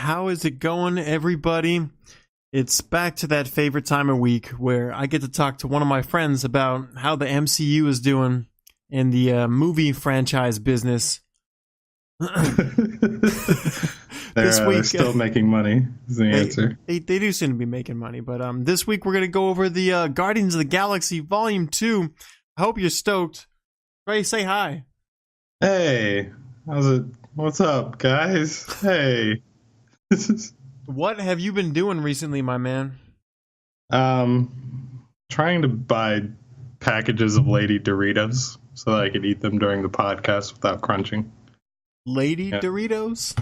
how is it going, everybody? It's back to that favorite time of week where I get to talk to one of my friends about how the MCU is doing in the movie franchise business. They're still making money, is the answer. They do seem to be making money, but this week we're going to go over the Guardians of the Galaxy Volume 2. I hope you're stoked. Trey, say hi. Hey, how's it? What's up, guys? Hey. What have you been doing recently, my man? Trying to buy packages of Lady Doritos so that I could eat them during the podcast without crunching. Lady Doritos?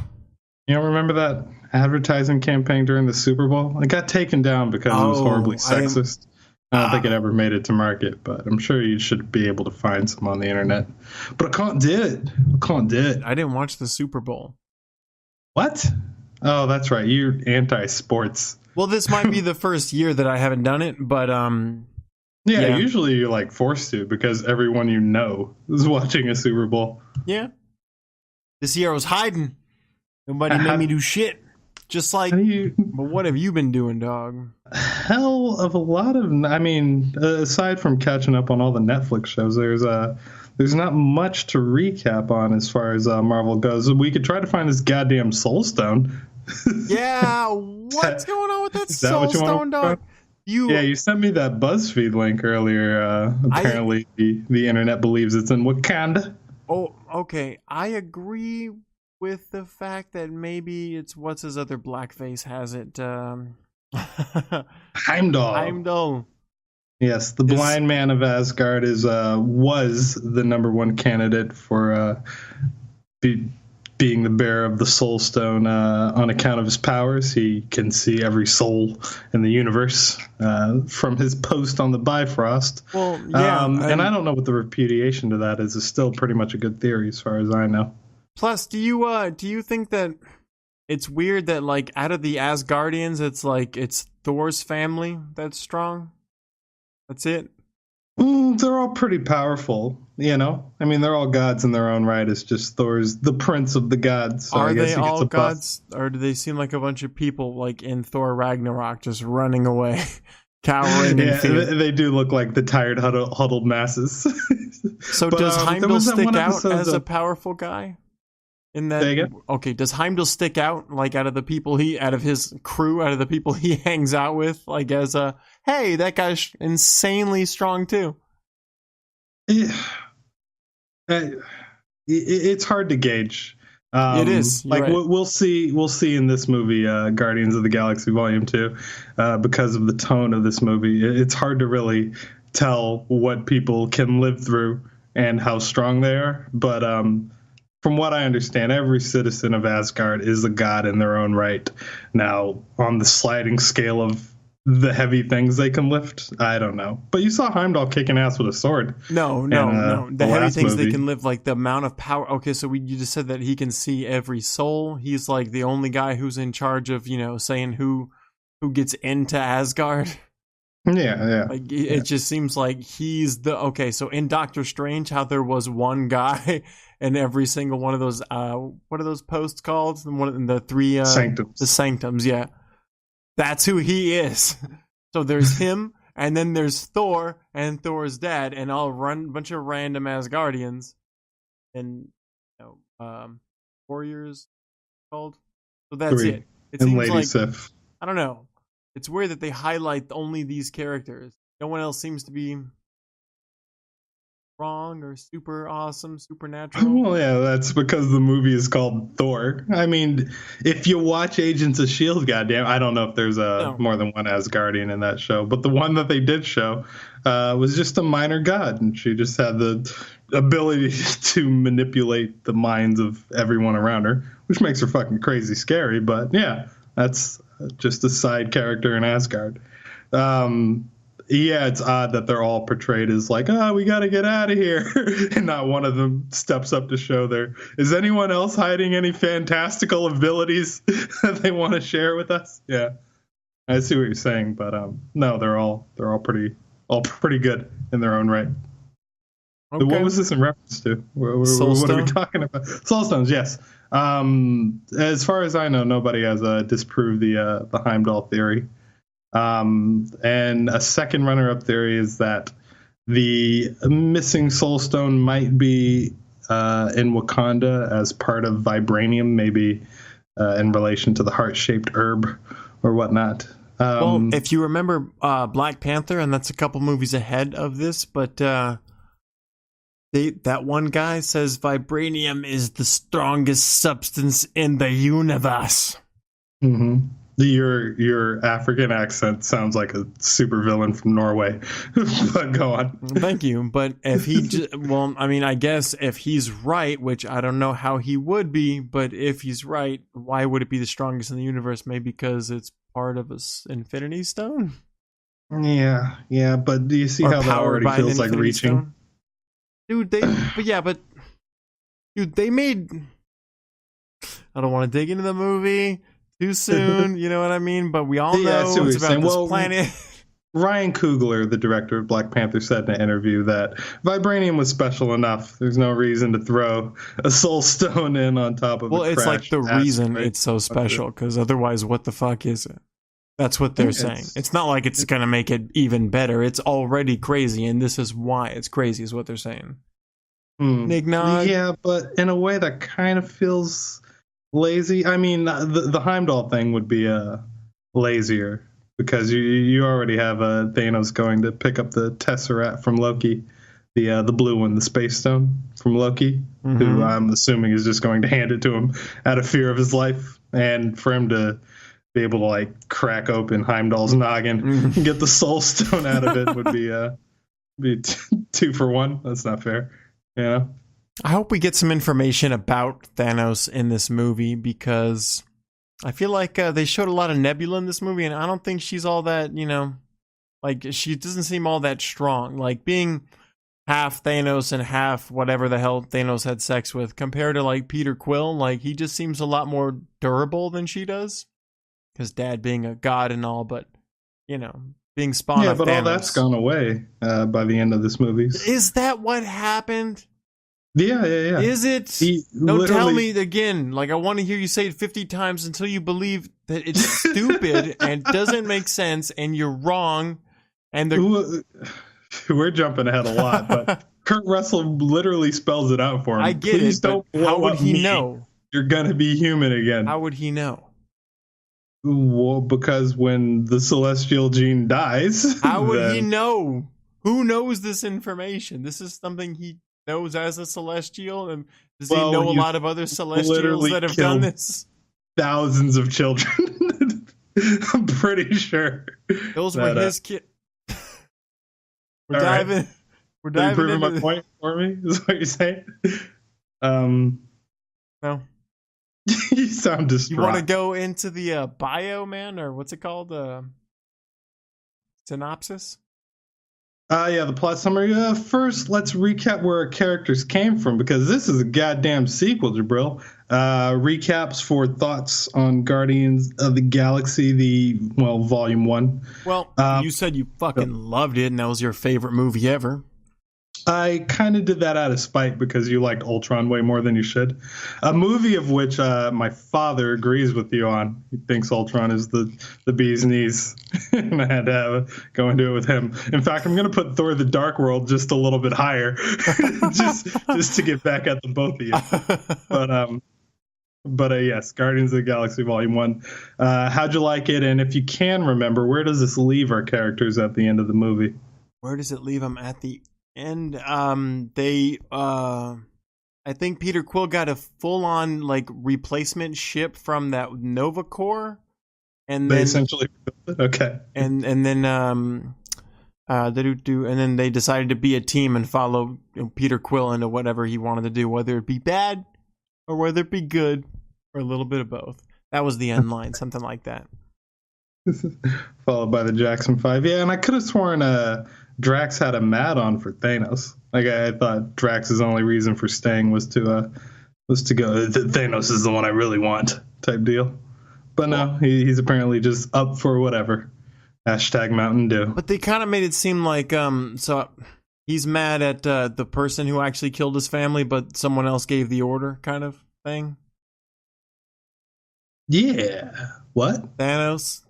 You don't remember that advertising campaign during the Super Bowl? It got taken down because it was horribly sexist. I don't think it ever made it to market, but I'm sure you should be able to find some on the internet. But I can't do it. I didn't watch the Super Bowl. What? Oh, that's right. You're anti-sports. Well, this might be the first year that I haven't done it, but yeah, usually you're like forced to because everyone you know is watching a Super Bowl. Yeah. This year I was hiding. Nobody made me do shit. Just like, but what have you been doing, dog? Hell of a lot of, I mean, aside from catching up on all the Netflix shows, there's not much to recap on as far as Marvel goes. We could try to find this goddamn Soul Stone. Yeah, what's going on with that Soul Stone, dog? You sent me that BuzzFeed link earlier. Apparently, the internet believes it's in Wakanda. Oh, okay. I agree with the fact that maybe it's what's his other blackface has it. Heimdall. Yes, the blind man of Asgard was the number one candidate for being the bearer of the Soul Stone on account of his powers. He can see every soul in the universe from his post on the Bifrost. Well, yeah, and I don't know what the repudiation to that is. It's still pretty much a good theory as far as I know. Plus, do you think that it's weird that like out of the Asgardians, it's Thor's family that's strong? That's it. They're all pretty powerful, you know. I mean, they're all gods in their own right. It's just Thor's the prince of the gods. So Are they all gods, or do they seem like a bunch of people like in Thor Ragnarok just running away, cowering in fear? They do look like the tired, huddled masses. So does Heimdall stick out as a powerful guy? In that, okay, does Heimdall stick out like out of his crew, out of the people he hangs out with, like as a, hey, that guy's insanely strong too? It's hard to gauge. It is. Like right. we'll see in this movie, Guardians of the Galaxy Volume 2, because of the tone of this movie. It's hard to really tell what people can live through and how strong they are. But from what I understand, every citizen of Asgard is a god in their own right. Now, on the sliding scale of the heavy things they can lift, I don't know. But you saw Heimdall kicking ass with a sword. No. The heavy things they can lift, like the amount of power. Okay, so you just said that he can see every soul. He's like the only guy who's in charge of, saying who gets into Asgard. Yeah. Like it just seems like he's the so in Doctor Strange, how there was one guy in every single one of those what are those posts called? The three sanctums. The sanctums, yeah. That's who he is. So there's him, and then there's Thor and Thor's dad, and a bunch of random Asgardians and warriors called. So that's it. It and seems Lady like Sif. I don't know. It's weird that they highlight only these characters. No one else seems to be wrong or super awesome, supernatural. Well, yeah, that's because the movie is called Thor. I mean, if you watch Agents of S.H.I.E.L.D., goddamn, I don't know if there's more than one Asgardian in that show, but the one that they did show was just a minor god, and she just had the ability to manipulate the minds of everyone around her, which makes her fucking crazy scary, but yeah, that's just a side character in Asgard. Yeah, it's odd that they're all portrayed as like, we got to get out of here. And not one of them steps up to show is anyone else hiding any fantastical abilities that they want to share with us? Yeah, I see what you're saying, but no, they're all pretty good in their own right. Okay. What was this in reference to? What are we talking about? Soul Stones, yes. As far as I know, nobody has disproved the Heimdall theory. And a second runner-up theory is that the missing Soul Stone might be in Wakanda as part of vibranium, maybe in relation to the heart-shaped herb or whatnot. Well, if you remember Black Panther, and that's a couple movies ahead of this, but that one guy says vibranium is the strongest substance in the universe. Mm-hmm. Your African accent sounds like a supervillain from Norway. But go on. Thank you. But if he, I guess if he's right, which I don't know how he would be, but if he's right, why would it be the strongest in the universe? Maybe because it's part of an Infinity Stone? Yeah. But do you see how that already feels like reaching? Stone? Dude, they made... I don't want to dig into the movie too soon, you know what I mean? But we all know it's about this planet. Ryan Coogler, the director of Black Panther, said in an interview that vibranium was special enough. There's no reason to throw a soul stone in on top of it. It's like the reason it's so special, because otherwise, what the fuck is it? That's what they're saying. It's not like it's going to make it even better. It's already crazy, and this is why it's crazy, is what they're saying. Nignog. Yeah, but in a way that kind of feels lazy. I mean, the Heimdall thing would be lazier, because you already have Thanos going to pick up the Tesseract from Loki, the blue one, the Space Stone from Loki, who I'm assuming is just going to hand it to him out of fear of his life, and for him to be able to like crack open Heimdall's noggin and get the Soul Stone out of it would be 2 for 1. That's not fair. Yeah. I hope we get some information about Thanos in this movie, because I feel like they showed a lot of Nebula in this movie, and I don't think she's all that, like, she doesn't seem all that strong. Like, being half Thanos and half whatever the hell Thanos had sex with, compared to, like, Peter Quill, like, he just seems a lot more durable than she does. Because Dad being a god and all, but, being spawned of Thanos. Yeah, but all that's gone away by the end of this movie. Is that what happened? Yeah. Is it? Don't tell me again. Like, I want to hear you say it 50 times until you believe that it's stupid and doesn't make sense and you're wrong. And we're jumping ahead a lot, but Kurt Russell literally spells it out for him. I get it, but how would he know? You're going to be human again. How would he know? Well, because when the celestial gene dies... How would he know? Who knows this information? This is something he knows as a celestial, and does he know a lot of other celestials that have done this? Thousands of children. I'm pretty sure. Those were his kids. We're diving proving my point for me, is what you're saying? No. You sound distraught. You want to go into the bio, man, or what's it called? Synopsis? The plot summary. First, let's recap where our characters came from, because this is a goddamn sequel, Jabril. Recaps for thoughts on Guardians of the Galaxy, Volume 1. Well, you said you fucking loved it, and that was your favorite movie ever. I kind of did that out of spite, because you liked Ultron way more than you should. A movie of which my father agrees with you on. He thinks Ultron is the bee's knees. And I had to go into it with him. In fact, I'm going to put Thor: The Dark World just a little bit higher, just to get back at the both of you. But yes, Guardians of the Galaxy Volume 1. How'd you like it? And if you can remember, where does this leave our characters at the end of the movie? Where does it leave them at the end? I think Peter Quill got a full-on like replacement ship from that Nova Corps, and they essentially okay. And then they decided to be a team and follow Peter Quill into whatever he wanted to do, whether it be bad or whether it be good, or a little bit of both. That was the end line, something like that. Followed by the Jackson 5. Yeah, and I could have sworn Drax had a mad on for Thanos. Like, I thought Drax's only reason for staying was to go, Thanos is the one I really want, type deal. But no, he's apparently just up for whatever. # Mountain Dew. But they kind of made it seem like, so He's mad at the person who actually killed his family, but someone else gave the order, kind of thing. Yeah. What? Thanos.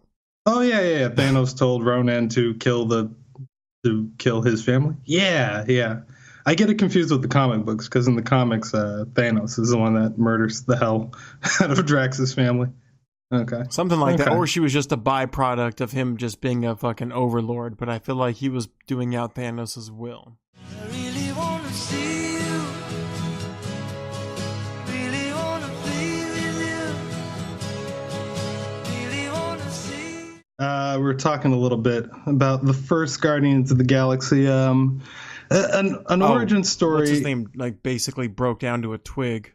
Oh yeah. Thanos told Ronan to kill his family. Yeah. I get it confused with the comic books because in the comics, Thanos is the one that murders the hell out of Drax's family. Okay. Something like that. Or she was just a byproduct of him just being a fucking overlord, but I feel like he was doing out Thanos' will. I really wanna see you. Really wanna be with you. Really wanna see. We're talking a little bit about the first Guardians of the Galaxy. An origin story. What's his name? Like basically broke down to a twig.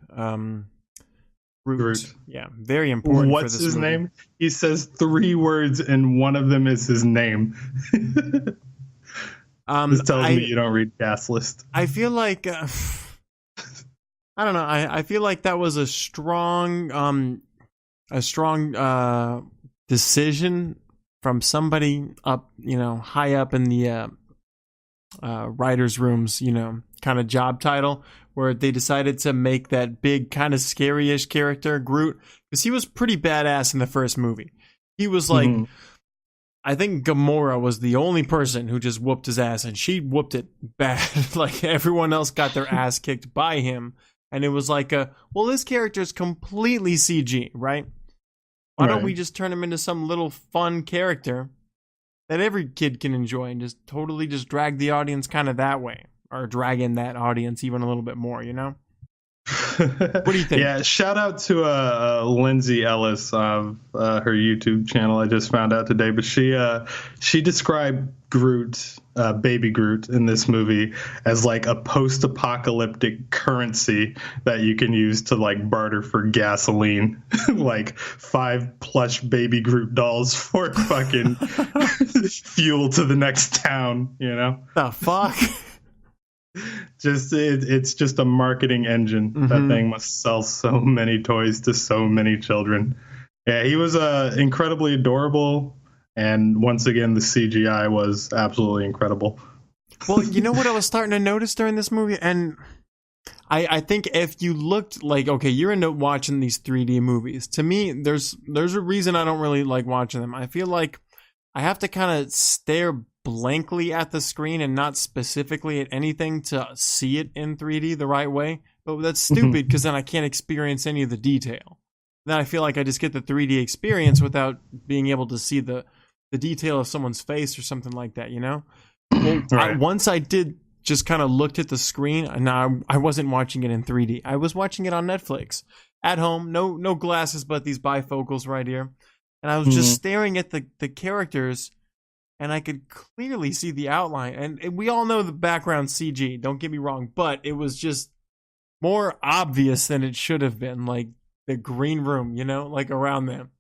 Groot. Yeah, very important. What's for this his movie. name? He says 3 words, and one of them is his name. This tells me you don't read Cast List. I feel like I don't know. I feel like that was a strong decision from somebody up, high up in the writers' rooms, kind of job title, where they decided to make that big kind of scary-ish character Groot, because he was pretty badass in the first movie. He was like, I think Gamora was the only person who just whooped his ass, and she whooped it bad. Like everyone else got their ass kicked by him, and it was like, well, this character is completely CG, right? Why don't we just turn him into some little fun character that every kid can enjoy and just totally just drag the audience kind of that way, or drag in that audience even a little bit more, What do you think? Yeah, shout out to Lindsay Ellis of her YouTube channel. I just found out today, but she described Groot, baby Groot, in this movie as like a post-apocalyptic currency that you can use to like barter for gasoline, like 5 plush baby Groot dolls for fucking fuel to the next town. The fuck. It's just a marketing engine. That thing must sell so many toys to so many children. Yeah, he was incredibly adorable, and once again the CGI was absolutely incredible. Well, you know what I was starting to notice during this movie, and I think if you looked like, okay, you're into watching these 3D movies, to me there's a reason I don't really like watching them. I feel like I have to kind of stare blankly at the screen and not specifically at anything to see it in 3D the right way. But that's stupid because then I can't experience any of the detail. Then I feel like I just get the 3D experience without being able to see the detail of someone's face or something like that, Well, once I did just kind of looked at the screen, and I wasn't watching it in 3D. I was watching it on Netflix at home, no glasses, but these bifocals right here. And I was just staring at the characters, and I could clearly see the outline. And we all know the background CG, don't get me wrong, but it was just more obvious than it should have been, like the green room, like around them.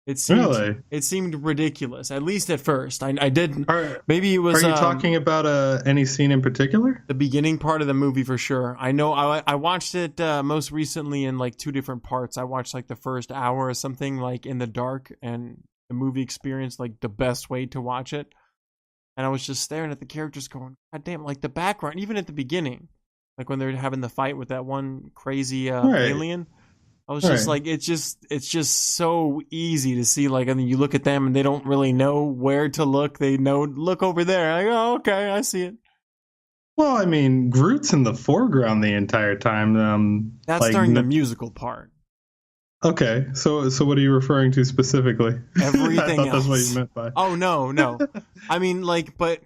It seemed ridiculous, at least at first. I didn't. Maybe it was. Are you talking about any scene in particular? The beginning part of the movie, for sure. I know. I watched it most recently in like 2 different parts. I watched like the first hour or something, like in the dark, and the movie experience like the best way to watch it. And I was just staring at the characters, going, "God damn!" Like the background, even at the beginning, like when they're having the fight with that one crazy alien. I was just like, it's just so easy to see. Like, I mean, you look at them and they don't really know where to look. They look over there. I go, okay, I see it. Well, I mean, Groot's in the foreground the entire time. That's like, during the musical part. Okay, so what are you referring to specifically? Everything I thought else. That's what you meant by. Oh no. I mean, like, but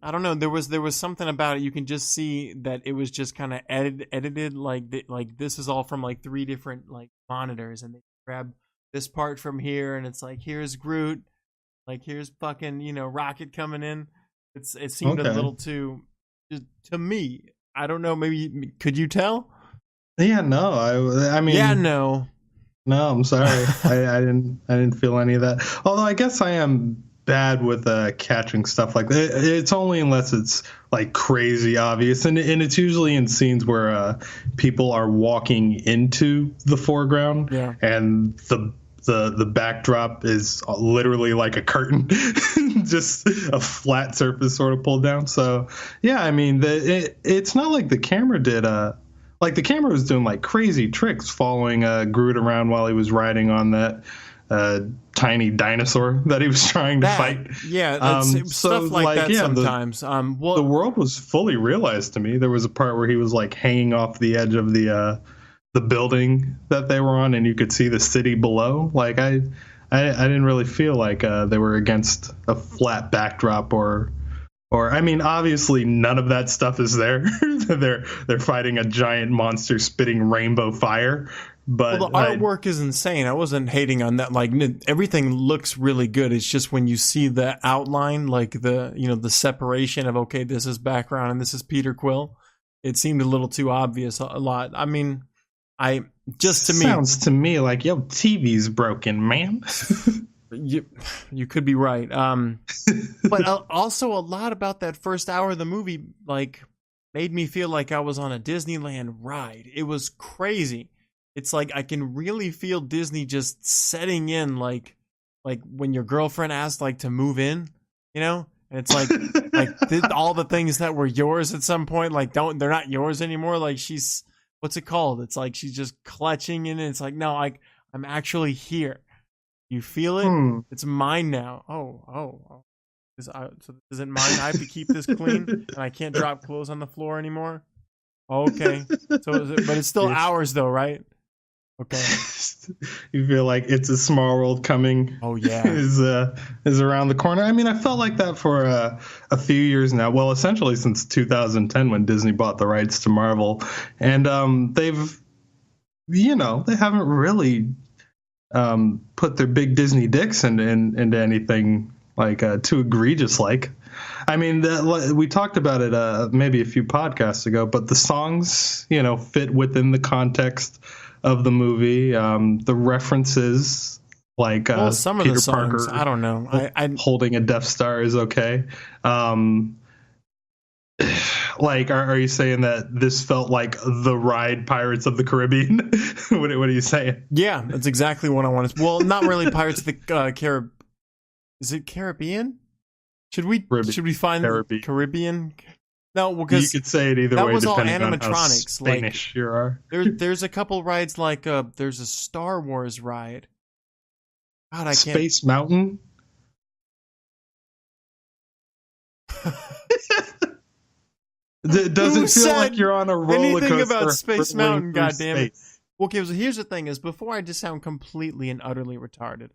I don't know. There was something about it. You can just see that it was just kind of edited. Like this is all from like 3 different like monitors, and they grab this part from here, and it's like, here's Groot, like here's fucking Rocket coming in. It seemed a little too to me. I don't know. Maybe could you tell? Yeah, no. I mean. Yeah, no. No, I'm sorry. I didn't feel any of that. Although I guess I am bad with catching stuff like that. It's only unless it's like crazy obvious, and it's usually in scenes where people are walking into the foreground, and the the backdrop is literally like a curtain, just a flat surface sort of pulled down. So yeah, I mean, it's not like the camera did like the camera was doing like crazy tricks following Groot around while he was riding on that tiny dinosaur that he was trying to fight. Yeah, stuff like that sometimes. The world was fully realized to me. There was a part where he was like hanging off the edge of the building that they were on, and you could see the city below. Like I didn't really feel like they were against a flat backdrop or I mean, obviously none of that stuff is there. they're fighting a giant monster spitting rainbow fire. But the artwork is insane. I wasn't hating on that. Like everything looks really good. It's just when you see the outline, like the separation of, okay, this is background and this is Peter Quill, it seemed a little too obvious a lot. I mean, sounds to me like, yo, TV's broken, man. You could be right. But also a lot about that first hour of the movie, like, made me feel like I was on a Disneyland ride. It was crazy. It's like I can really feel Disney just setting in, like when your girlfriend asked like to move in, and it's like all the things that were yours at some point, like they're not yours anymore. Like she's, what's it called? It's like she's just clutching in it. It's like, no, I'm actually here. You feel it? It's mine now. Oh. So is it mine? I have to keep this clean, and I can't drop clothes on the floor anymore. Okay. So but it's still ours though, right? Okay. You feel like It's a Small World Coming. Oh yeah, is around the corner. I mean, I felt like that for a few years now. Well, essentially since 2010 when Disney bought the rights to Marvel, and they haven't really put their big Disney dicks into anything like too egregious. Like, I mean, we talked about it maybe a few podcasts ago, but the songs, fit within the context of the movie. The references, like some Peter of the songs, Parker, I don't know. I holding a Death Star is okay. Like, are you saying that this felt like the ride Pirates of the Caribbean? What are you saying? Yeah, that's exactly what I wanted. Well, not really Pirates of the Caribbean. Is it Caribbean? Should we find Caribbean? No, because you could say it either way. That was all depending animatronics. On how Spanish you are. There's a couple rides like there's a Star Wars ride. God, I can't. Space Mountain. It doesn't feel like you're on a roller coaster. Anything about Space Mountain, goddammit. Okay, so here's the thing: is before I just sound completely and utterly retarded.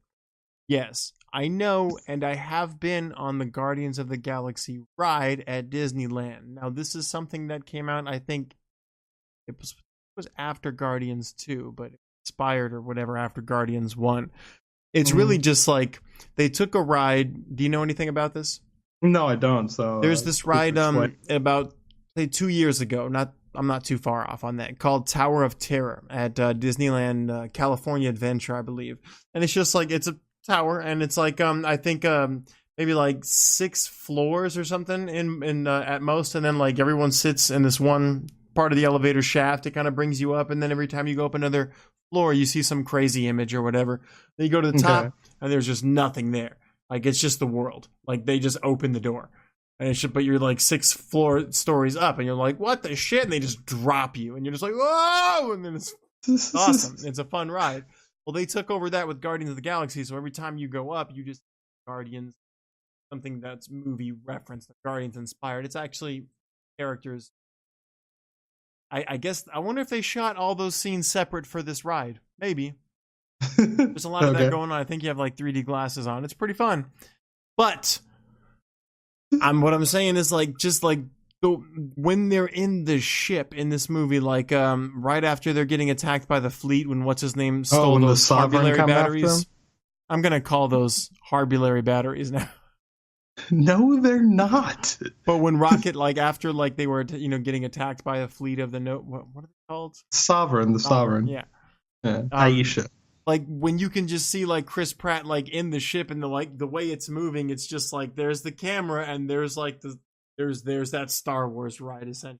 Yes, I know, and I have been on the Guardians of the Galaxy ride at Disneyland. Now, this is something that came out, I think, it was after Guardians 2, but it expired or whatever after Guardians 1. It's really just like, they took a ride. Do you know anything about this? No, I don't. So there's this ride about, say, 2 years ago, I'm not too far off on that, called Tower of Terror at Disneyland California Adventure, I believe. And it's just like, it's a tower, and it's like I think maybe like 6 floors or something in at most, and then like everyone sits in this one part of the elevator shaft. It kind of brings you up, and then every time you go up another floor, you see some crazy image or whatever. Then you go to the top, and there's just nothing there. Like, it's just the world. Like, they just open the door, and but you're like 6 stories up, and you're like, what the shit? And they just drop you, and you're just like, whoa! And then it's awesome. It's a fun ride. Well, they took over that with Guardians of the Galaxy, so every time you go up, you just Guardians, something that's movie referenced, Guardians inspired. It's actually characters. I guess, I wonder if they shot all those scenes separate for this ride. Maybe. There's a lot of that going on. I think you have like 3D glasses on. It's pretty fun. But what I'm saying is, like, just like, when they're in the ship in this movie, like right after they're getting attacked by the fleet, when what's his name stole those Harpulary batteries. I'm gonna call those Harpulary batteries now. No, they're not. But when Rocket, like after like they were getting attacked by a fleet of the what are they called? Sovereign. Yeah. Aisha. Like when you can just see like Chris Pratt like in the ship, and the way it's moving, it's just like there's the camera, and there's like there's that Star Wars ride essentially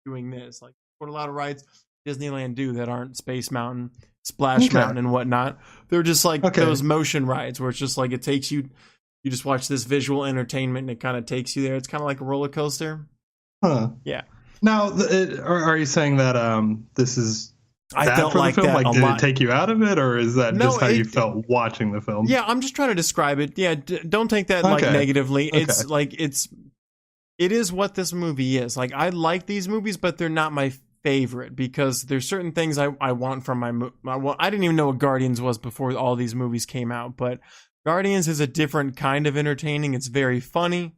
doing this. Like, put a lot of rides. Disneyland do that aren't Space Mountain, Splash Mountain, and whatnot. They're just like those motion rides where it's just like it takes you. You just watch this visual entertainment, and it kind of takes you there. It's kind of like a roller coaster. Huh. Yeah. Now, are you saying that this is I felt like the film? that Like, did it take you out of it, or is that just how you felt watching the film? Yeah, I'm just trying to describe it. Yeah, don't take that like negatively. It's like it is what this movie is. Like, I like these movies, but they're not my favorite because there's certain things I want from I didn't even know what Guardians was before all these movies came out, but Guardians is a different kind of entertaining. It's very funny.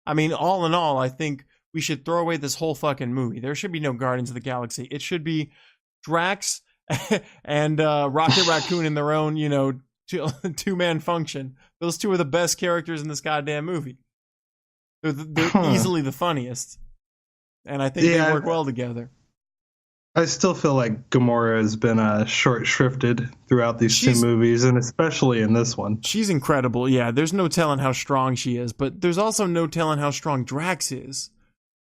I mean, all in all, I think we should throw away this whole fucking movie. There should be no Guardians of the Galaxy. It should be Drax and Rocket Raccoon in their own, two-man function. Those two are the best characters in this goddamn movie. They're easily the funniest. And I think they work well together. I still feel like Gamora has been short-shrifted throughout these two movies, and especially in this one. She's incredible, yeah. There's no telling how strong she is, but there's also no telling how strong Drax is.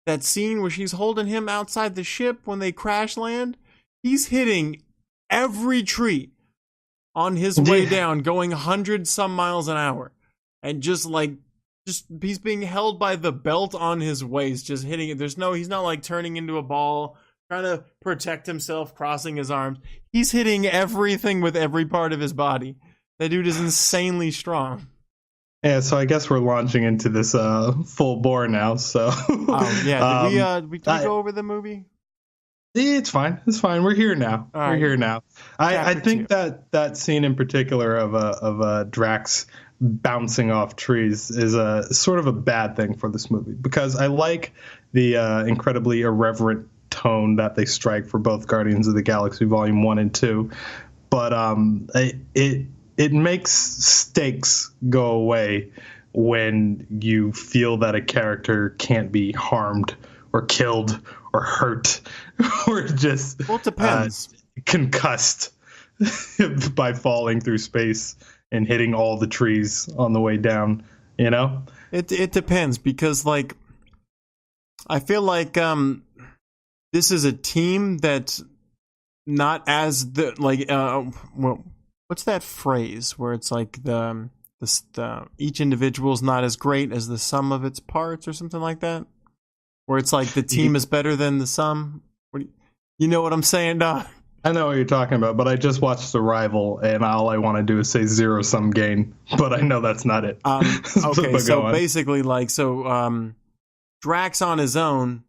That scene where she's holding him outside the ship when they crash land, he's hitting every tree on his way down, going 100-some miles an hour. And just he's being held by the belt on his waist, just hitting it. He's not like turning into a ball, trying to protect himself, crossing his arms. He's hitting everything with every part of his body. That dude is insanely strong. Yeah, so I guess we're launching into this full bore now. So, did we go over the movie? It's fine. It's fine. We're here now. We're here now. I think that scene in particular of Drax bouncing off trees is a sort of a bad thing for this movie because I like the incredibly irreverent tone that they strike for both Guardians of the Galaxy Volume 1 and 2, but it makes stakes go away when you feel that a character can't be harmed or killed or hurt or just it depends. Concussed by falling through space and hitting all the trees on the way down, It depends because I feel like this is a team that's not as what's that phrase where it's like the each individual is not as great as the sum of its parts or something like that, where it's like the team is better than the sum. You know what I'm saying, Doc? I know what you're talking about, but I just watched Arrival, and all I want to do is say zero-sum game, but I know that's not it. Okay, so basically, Drax on his own,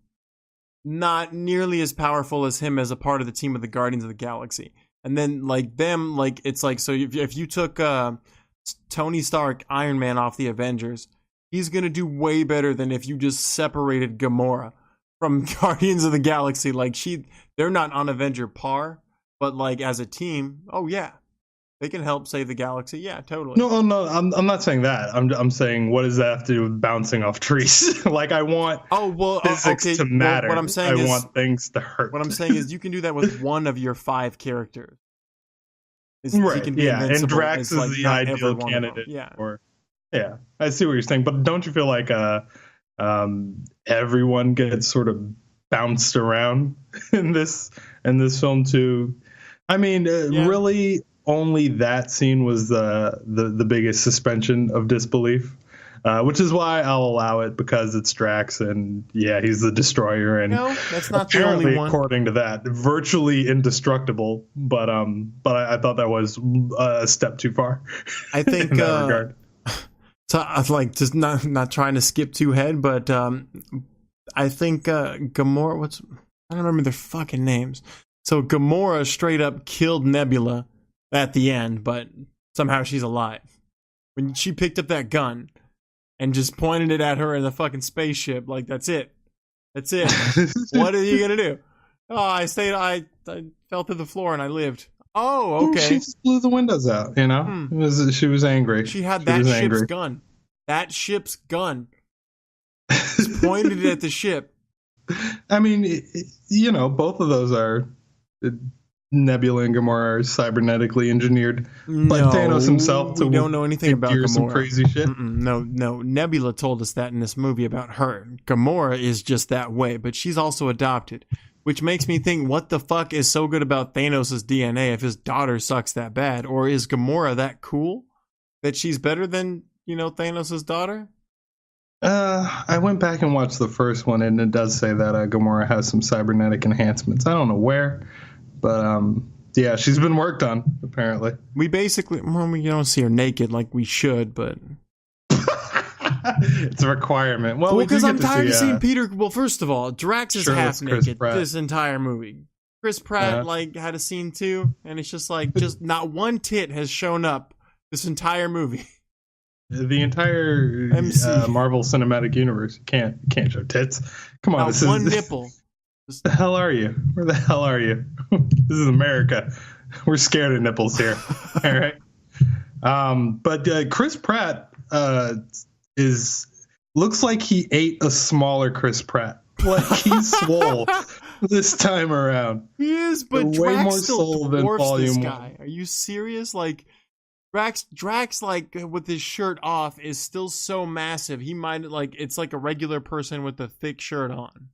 not nearly as powerful as him as a part of the team of the Guardians of the Galaxy. And then, it's like, so if you took Tony Stark, Iron Man off the Avengers, he's going to do way better than if you just separated Gamora from Guardians of the Galaxy. They're not on Avenger par, but as a team, oh yeah, they can help save the galaxy. Yeah, totally. No, I'm not saying that. I'm saying, what does that have to do with bouncing off trees? I want physics to matter. What I'm saying I want things to hurt. What I'm saying is, you can do that with one of your 5 characters. Right. And Drax is the ideal candidate. Yeah, I see what you're saying, but don't you feel like everyone gets sort of bounced around in this film too? I mean, really, only that scene was the biggest suspension of disbelief, which is why I'll allow it because it's Drax and he's the destroyer and no, that's not the only one. According to that, virtually indestructible. But I thought that was a step too far. I think. In that regard. So just not trying to skip too ahead, but I think Gamora. I don't remember their fucking names. So Gamora straight up killed Nebula at the end, but somehow she's alive. When she picked up that gun and just pointed it at her in the fucking spaceship, that's it. That's it. What are you gonna do? Oh, I fell through the floor and I lived. Oh, okay. She just blew the windows out, She was angry. She had that ship's gun. That ship's gun. Just pointed it at the ship. I mean, both of those are Nebula and Gamora are cybernetically engineered by Thanos himself. We don't know anything about Gamora. Some crazy shit. No. Nebula told us that in this movie about her. Gamora is just that way, but she's also adopted. Which makes me think, what the fuck is so good about Thanos' DNA if his daughter sucks that bad? Or is Gamora that cool that she's better than, Thanos' daughter? I went back and watched the first one, and it does say that Gamora has some cybernetic enhancements. I don't know where, but yeah, she's been worked on, apparently. We basically, we don't see her naked like we should, but... It's a requirement. Well, because I'm tired of seeing Peter. Well, first of all, Drax is half naked this entire movie. Chris Pratt had a scene too, and it's just not one tit has shown up this entire movie. The entire Marvel Cinematic Universe can't show tits. Come on, not one nipple. Where the hell are you? Where the hell are you? This is America. We're scared of nipples here. All right. But Chris Pratt looks like he ate a smaller Chris Pratt. Like he's swole this time around. He is, but Drax way more still dwarfs this guy. Are you serious? Like Drax, like with his shirt off, is still so massive. He might it's like a regular person with a thick shirt on.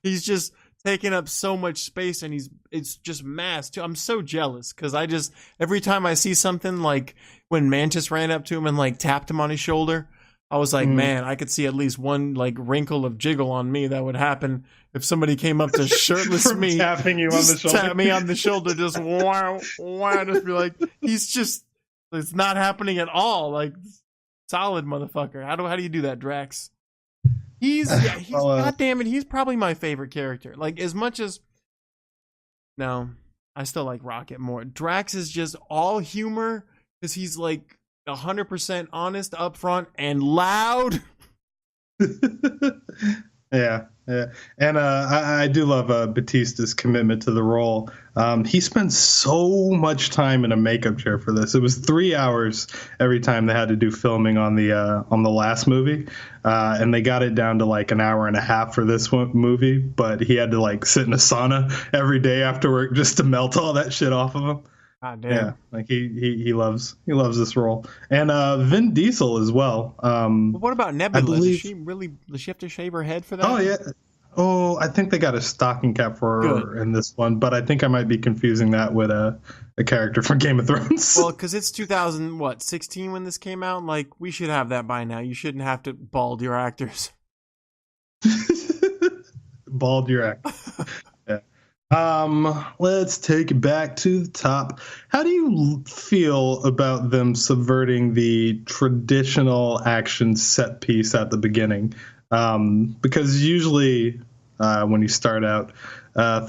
He's just taking up so much space, and it's just mass too. I'm so jealous because every time I see something, like when Mantis ran up to him and like tapped him on his shoulder, I was like, man, I could see at least one like wrinkle of jiggle on me that would happen if somebody came up to shirtless me, tapping you on the shoulder, tap me on the shoulder, just wow, just be like, it's not happening at all. Like, solid motherfucker. How do you do that, Drax? He's goddamn it, he's probably my favorite character. Like, as much as no, I still like Rocket more. Drax is just all humor because he's like 100% honest, upfront, and loud. Yeah. And I do love Batista's commitment to the role. He spent so much time in a makeup chair for this. It was 3 hours every time they had to do filming on the last movie, and they got it down to like an hour and a half for this movie. But he had to like sit in a sauna every day after work just to melt all that shit off of him. God damn. Yeah, like he loves this role, and Vin Diesel as well. But what about Nebula? Does she have to shave her head for that? Oh yeah. Oh, I think they got a stocking cap for her in this one, but I think I might be confusing that with a character from Game of Thrones. Well, because it's 2016 when this came out. Like, we should have that by now. You shouldn't have to bald your actors. Bald your actors. Yeah. Let's take it back to the top. How do you feel about them subverting the traditional action set piece at the beginning? Because usually when you start out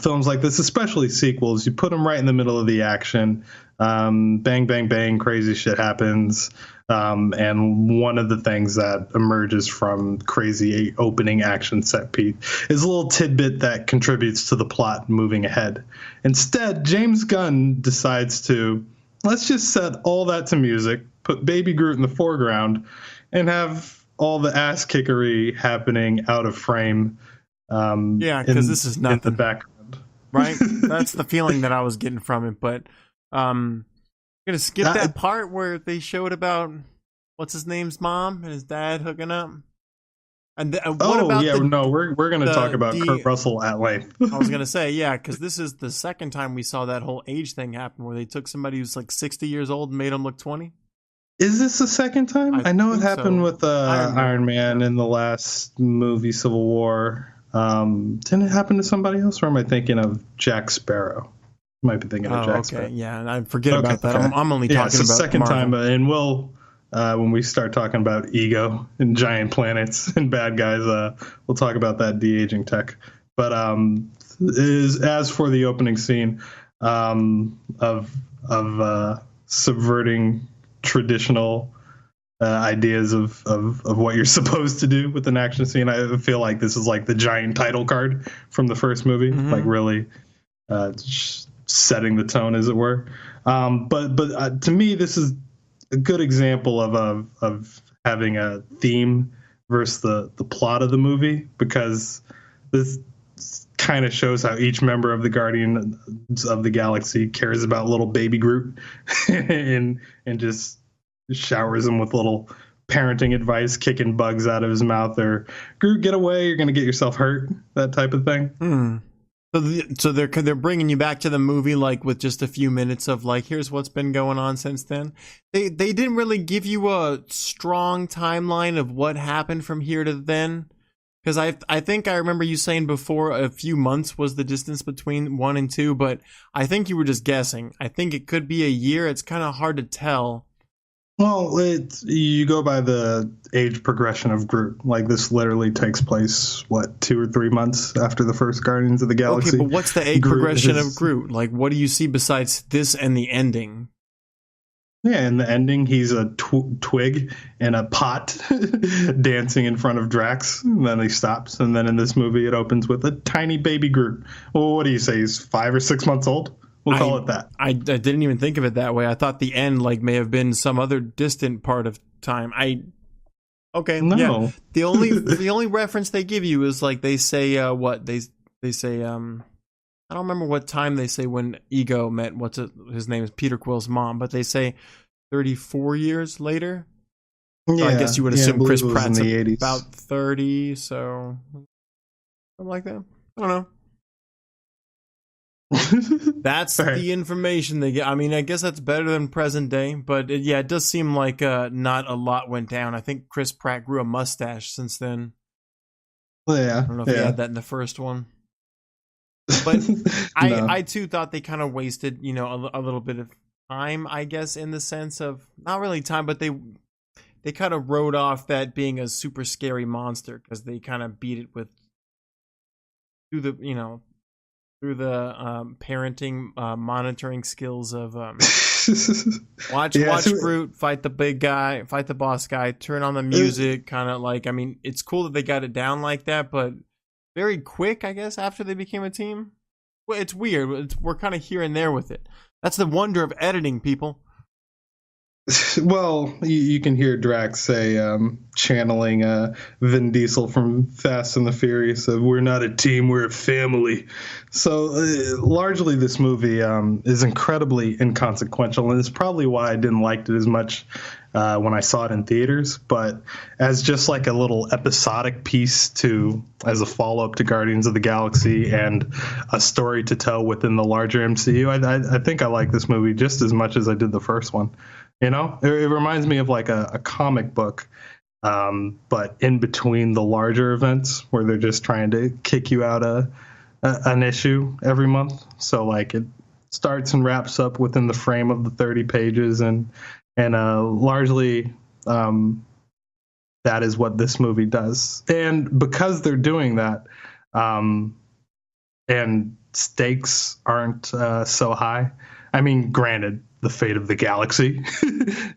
films like this, especially sequels, you put them right in the middle of the action. Bang, bang, bang, crazy shit happens. And one of the things that emerges from crazy opening action set piece is a little tidbit that contributes to the plot moving ahead. Instead, James Gunn decides to, let's just set all that to music, put Baby Groot in the foreground, and have all the ass kickery happening out of frame. Because this is nothing. In the background. Right? That's the feeling that I was getting from it. But I'm going to skip that part where they showed about what's his name's mom and his dad hooking up. And we're going to talk about Kurt Russell at length. I was going to say, because this is the second time we saw that whole age thing happen where they took somebody who's like 60 years old and made him look 20. Is this the second time? I know it happened with Iron Man in the last movie, Civil War. Didn't it happen to somebody else, or am I thinking of Jack Sparrow? Might be thinking of Jack Sparrow. Yeah, and I forget about that. Okay. I'm only talking about second Marvel. Time, and we'll when we start talking about ego and giant planets and bad guys, we'll talk about that de-aging tech. But as for the opening scene of subverting traditional ideas of what you're supposed to do with an action scene, I feel like this is like the giant title card from the first movie, like really setting the tone, as it were. But to me, this is a good example of having a theme versus the plot of the movie, because this kind of shows how each member of the Guardians of the Galaxy cares about little baby Groot and just showers him with little parenting advice, kicking bugs out of his mouth, or Groot, get away, you're going to get yourself hurt, that type of thing. So they're bringing you back to the movie like with just a few minutes of like, here's what's been going on since then. They didn't really give you a strong timeline of what happened from here to then. Because I think I remember you saying before a few months was the distance between 1 and 2, but I think you were just guessing. I think it could be a year. It's kind of hard to tell. Well, you go by the age progression of Groot. Like, this literally takes place, 2 or 3 months after the first Guardians of the Galaxy. Okay, but what's the age progression of Groot? Like, what do you see besides this and the ending? Yeah, in the ending, he's a twig in a pot dancing in front of Drax, and then he stops. And then in this movie, it opens with a tiny baby Groot. Well, what do you say? He's 5 or 6 months old? We'll call it that. I didn't even think of it that way. I thought the end may have been some other distant part of time. Okay, no. Yeah. The only reference they give you is like they say they say I don't remember what time they say when Ego met his name is Peter Quill's mom, but they say 34 years later. Yeah, so I guess you would assume Chris Pratt's in the 80s. About 30, so something like that. I don't know. That's the information they get. I mean, I guess that's better than present day, but it does seem like not a lot went down. I think Chris Pratt grew a mustache since then. Well, yeah, I don't know if he had that in the first one. But I too thought they kind of wasted, a little bit of time, I guess, in the sense of not really time, but they kind of wrote off that being a super scary monster because they kind of beat it through the parenting monitoring skills of watch Groot fight the big guy, fight the boss guy, turn on the music, kind of like, I mean, it's cool that they got it down like that, but very quick, I guess, after they became a team. Well, it's weird. We're kind of here and there with it. That's the wonder of editing, people. Well, you can hear Drax say, channeling Vin Diesel from Fast and the Furious, of "We're not a team, we're a family." So largely this movie is incredibly inconsequential, and it's probably why I didn't like it as much when I saw it in theaters. But as just like a little episodic piece as a follow-up to Guardians of the Galaxy and a story to tell within the larger MCU, I think I like this movie just as much as I did the first one. It reminds me of like a comic book, but in between the larger events where they're just trying to kick you out an issue every month. So like it starts and wraps up within the frame of the 30 pages, and largely that is what this movie does. And because they're doing that, and stakes aren't so high. I mean, granted, the fate of the galaxy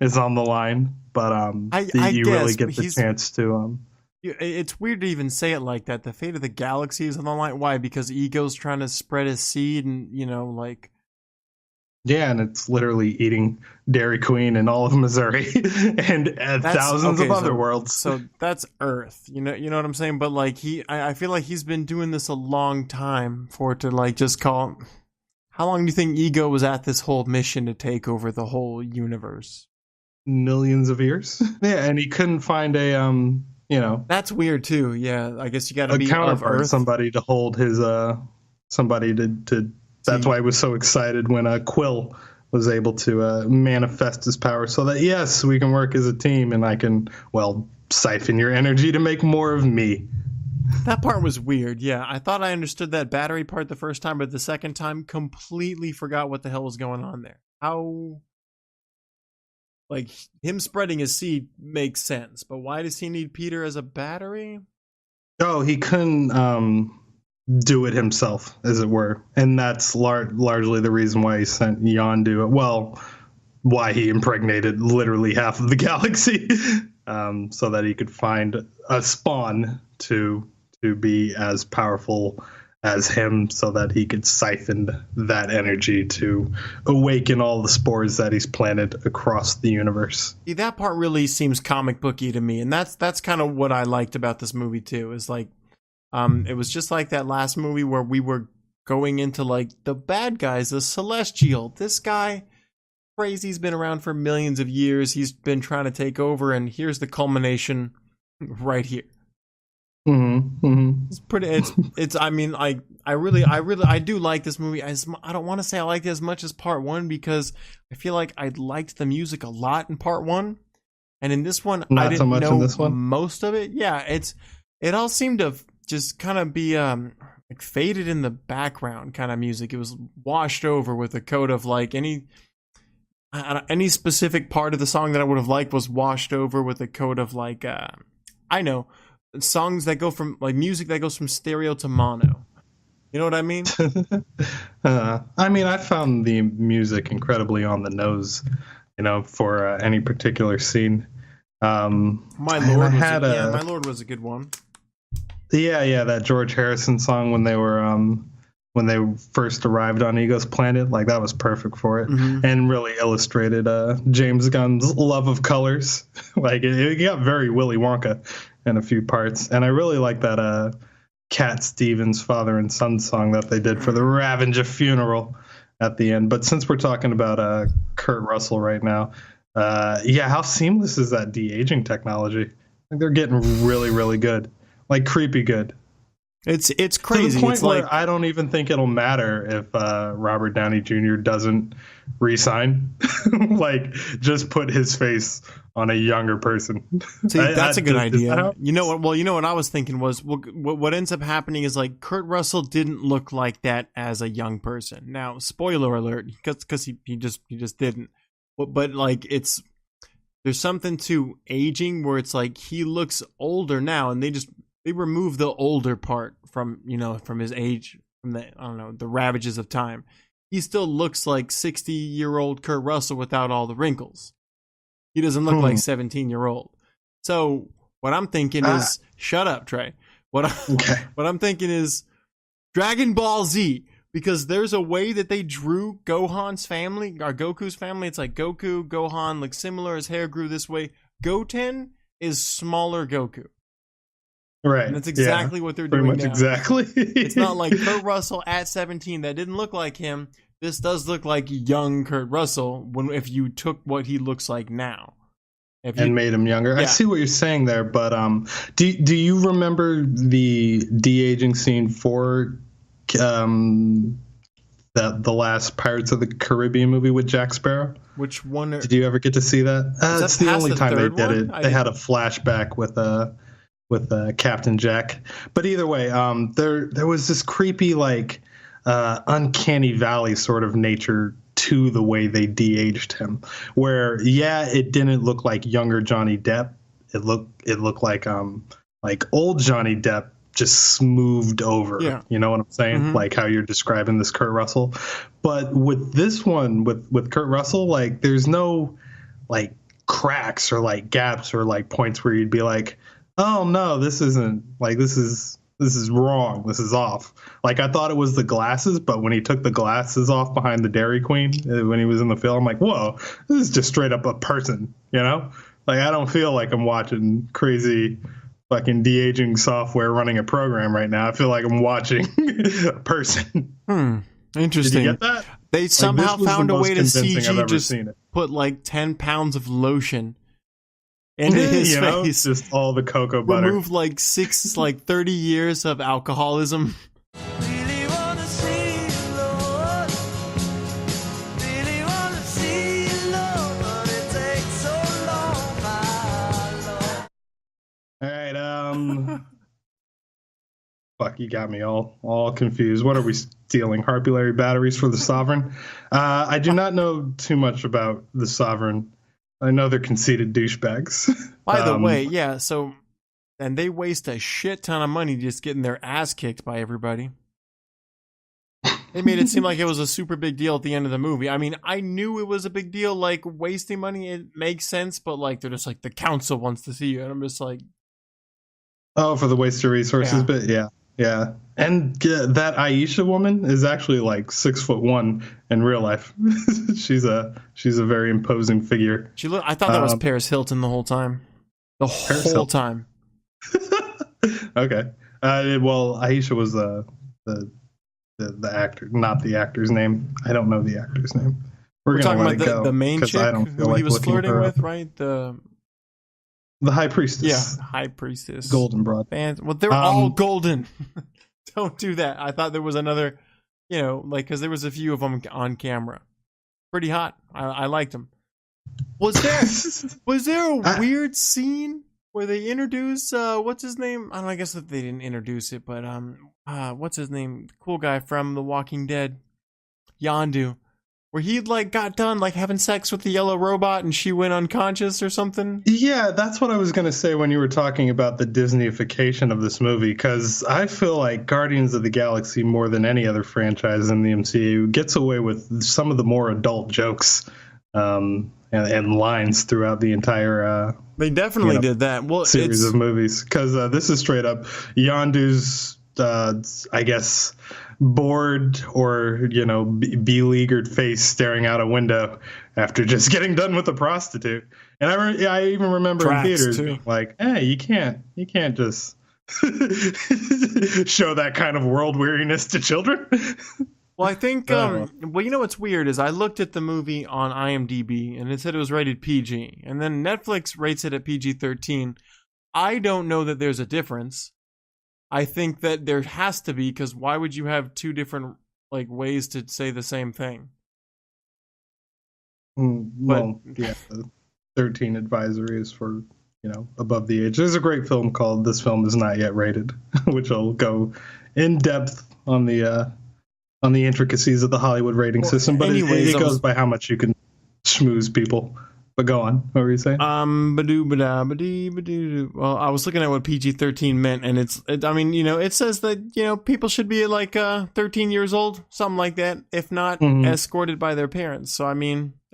is on the line, but you really get the chance to. It's weird to even say it like that. The fate of the galaxy is on the line. Why? Because Ego's trying to spread his seed, and like. Yeah, and it's literally eating Dairy Queen and all of Missouri and thousands of other worlds. So that's Earth. You know what I'm saying? But like I feel like he's been doing this a long time for it to like just call. How long do you think Ego was at this whole mission to take over the whole universe? Millions of years. Yeah, and he couldn't find a That's weird too. Yeah, I guess you got to be counterpart, of Earth. somebody to hold his somebody to. That's why I was so excited when Quill was able to manifest his power, so that yes, we can work as a team, and I can siphon your energy to make more of me. That part was weird. Yeah, I thought I understood that battery part the first time, but the second time completely forgot what the hell was going on there. How, like, him spreading his seed makes sense, but why does he need Peter as a battery? Oh, he couldn't do it himself, as it were, and that's largely the reason why he sent Yondu. Well, why he impregnated literally half of the galaxy, so that he could find a spawn to be as powerful as him, so that he could siphon that energy to awaken all the spores that he's planted across the universe. See, that part really seems comic booky to me, and that's kind of what I liked about this movie too. Is like, it was just like that last movie where we were going into like the bad guys, the Celestial. This guy, crazy. He's been around for millions of years. He's been trying to take over, and here's the culmination right here. It's pretty. It's. I mean, I do like this movie. I don't want to say I liked it as much as part one because I feel like I liked the music a lot in part one, and in this one, not I didn't so much know in this one. Most of it. Yeah, it all seemed to just kind of be like faded in the background kind of music. It was washed over with a coat of like any specific part of the song that I would have liked was washed over with a coat of like I know. Songs that go from like music that goes from stereo to mono. You know what I mean? I mean, I found the music incredibly on the nose, for any particular scene. My Lord was a good one. Yeah, that George Harrison song when they were when they first arrived on Ego's planet, like that was perfect for it, and really illustrated James Gunn's love of colors. Like it got very Willy Wonka in a few parts, and I really like that Cat Stevens father and son song that they did for the Ravager funeral at the end. But since we're talking about Kurt Russell right now, how seamless is that de-aging technology? Like they're getting really, really good, like creepy good. It's crazy. To the point it's where like I don't even think it'll matter if Robert Downey Jr. doesn't re-sign. Like, just put his face on a younger person. See, that's a good idea. You know what? Well, you know what I was thinking was what ends up happening is like Kurt Russell didn't look like that as a young person. Now, spoiler alert, because he just didn't. But like there's something to aging where it's like he looks older now, and they remove the older part from his age, from the ravages of time. He still looks like 60-year-old Kurt Russell without all the wrinkles. He doesn't look like 17-year-old. So what I'm thinking is, shut up, Trey. What I'm thinking is Dragon Ball Z, because there's a way that they drew Gohan's family, or Goku's family. It's like Goku, Gohan look similar. His hair grew this way. Goten is smaller Goku. Right. And that's exactly what they're doing now. Pretty much exactly. It's not like Kurt Russell at 17 that didn't look like him. This does look like young Kurt Russell if you took what he looks like now. And made him younger. Yeah. I see what you're saying there, but do you remember the de-aging scene for the last Pirates of the Caribbean movie with Jack Sparrow? Which one? Did you ever get to see that? It's the only time they did it. They had a flashback with Captain Jack. But either way, there was this creepy, like, uncanny valley sort of nature to the way they de-aged him, where it didn't look like younger Johnny Depp. It looked like old Johnny Depp just smoothed over. Yeah. You know what I'm saying? Mm-hmm. Like how you're describing this Kurt Russell. But with this one, with Kurt Russell, like there's no like cracks or like gaps or like points where you'd be like, oh no, this isn't like this is wrong. This is off. Like I thought it was the glasses, but when he took the glasses off behind the Dairy Queen when he was in the film, I'm like, whoa, this is just straight up a person, Like I don't feel like I'm watching crazy fucking de-aging software running a program right now. I feel like I'm watching a person. Interesting. Did you get that? They somehow found a way to CG just put like 10 pounds of lotion into his face. Just all the cocoa butter. Remove like 30 years of alcoholism. Really wanna see you, Lord. Really wanna see you, Lord, but it takes so long, my Lord. All right, fuck, you got me all confused. What are we stealing? Harpulary batteries for the Sovereign? I do not know too much about the Sovereign. I know they're conceited douchebags. By the way, yeah, so, and they waste a shit ton of money just getting their ass kicked by everybody. They made it seem like it was a super big deal at the end of the movie. I mean, I knew it was a big deal, like, wasting money, it makes sense, but, like, they're just like, the council wants to see you, and I'm just like... Oh, for the waste of resources bit? Yeah. And that Aisha woman is actually like 6'1" in real life. she's a very imposing figure. I thought that was Paris Hilton the whole time. The whole time. Okay. Well, Aisha was the actor, not the actor's name. I don't know the actor's name. We're talking gonna let about it go the main chick I don't feel who like he was looking flirting her with, up. right? The high priestess. Yeah, high priestess. Golden broad. Well, they're all golden. Don't do that. I thought there was another, because there was a few of them on camera. Pretty hot. I liked them. Was there a weird scene where they introduce what's his name? I don't know, I guess that they didn't introduce it, but what's his name? Cool guy from The Walking Dead, Yondu, where he got done having sex with the yellow robot and she went unconscious or something. Yeah, that's what I was going to say when you were talking about the Disneyification of this movie, because I feel like Guardians of the Galaxy, more than any other franchise in the MCU, gets away with some of the more adult jokes and lines throughout the entire they definitely did that. Well, series of movies, because this is straight up Yondu's I guess bored or beleaguered face staring out a window after just getting done with a prostitute. And I even remember in theaters being like, hey, you can't just show that kind of world weariness to children. Well, I think what's weird is I looked at the movie on IMDb and it said it was rated PG, and then Netflix rates it at PG-13. I don't know that there's a difference. I think that there has to be, because why would you have two different ways to say the same thing? Well, yeah, the 13 advisory is for above the age. There's a great film called This Film Is Not Yet Rated, which will go in depth on the intricacies of the Hollywood rating system. But it goes by how much you can schmooze people. But go on. What were you saying? Well, I was looking at what PG-13 meant, and it says that, people should be 13 years old, something like that, if not escorted by their parents. So,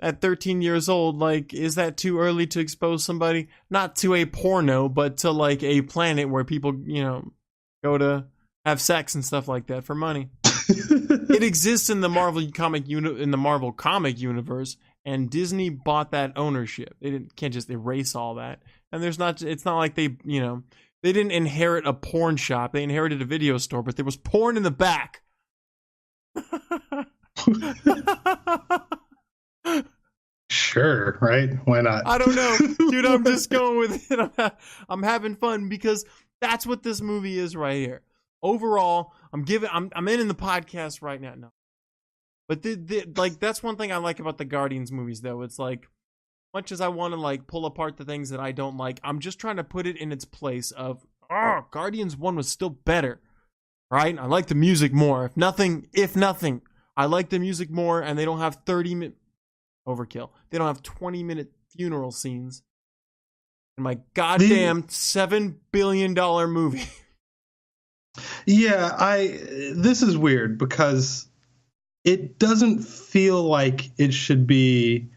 at 13 years old, is that too early to expose somebody? Not to a porno, but to, a planet where people, go to have sex and stuff like that for money. It exists in the Marvel comic universe. And Disney bought that ownership. They can't just erase all that. And it's not like they didn't inherit a porn shop. They inherited a video store, but there was porn in the back. Sure, right? Why not? I don't know. Dude, I'm just going with it. I'm having fun because that's what this movie is right here. Overall, I'm in the podcast right now. No. But that's one thing I like about the Guardians movies, though. It's much as I want to pull apart the things that I don't like, I'm just trying to put it in its place of, Guardians 1 was still better, right? I like the music more. If nothing, I like the music more, and they don't have 30-minute overkill. They don't have 20-minute funeral scenes in my goddamn $7 billion movie. Yeah, this is weird because it doesn't feel like it should be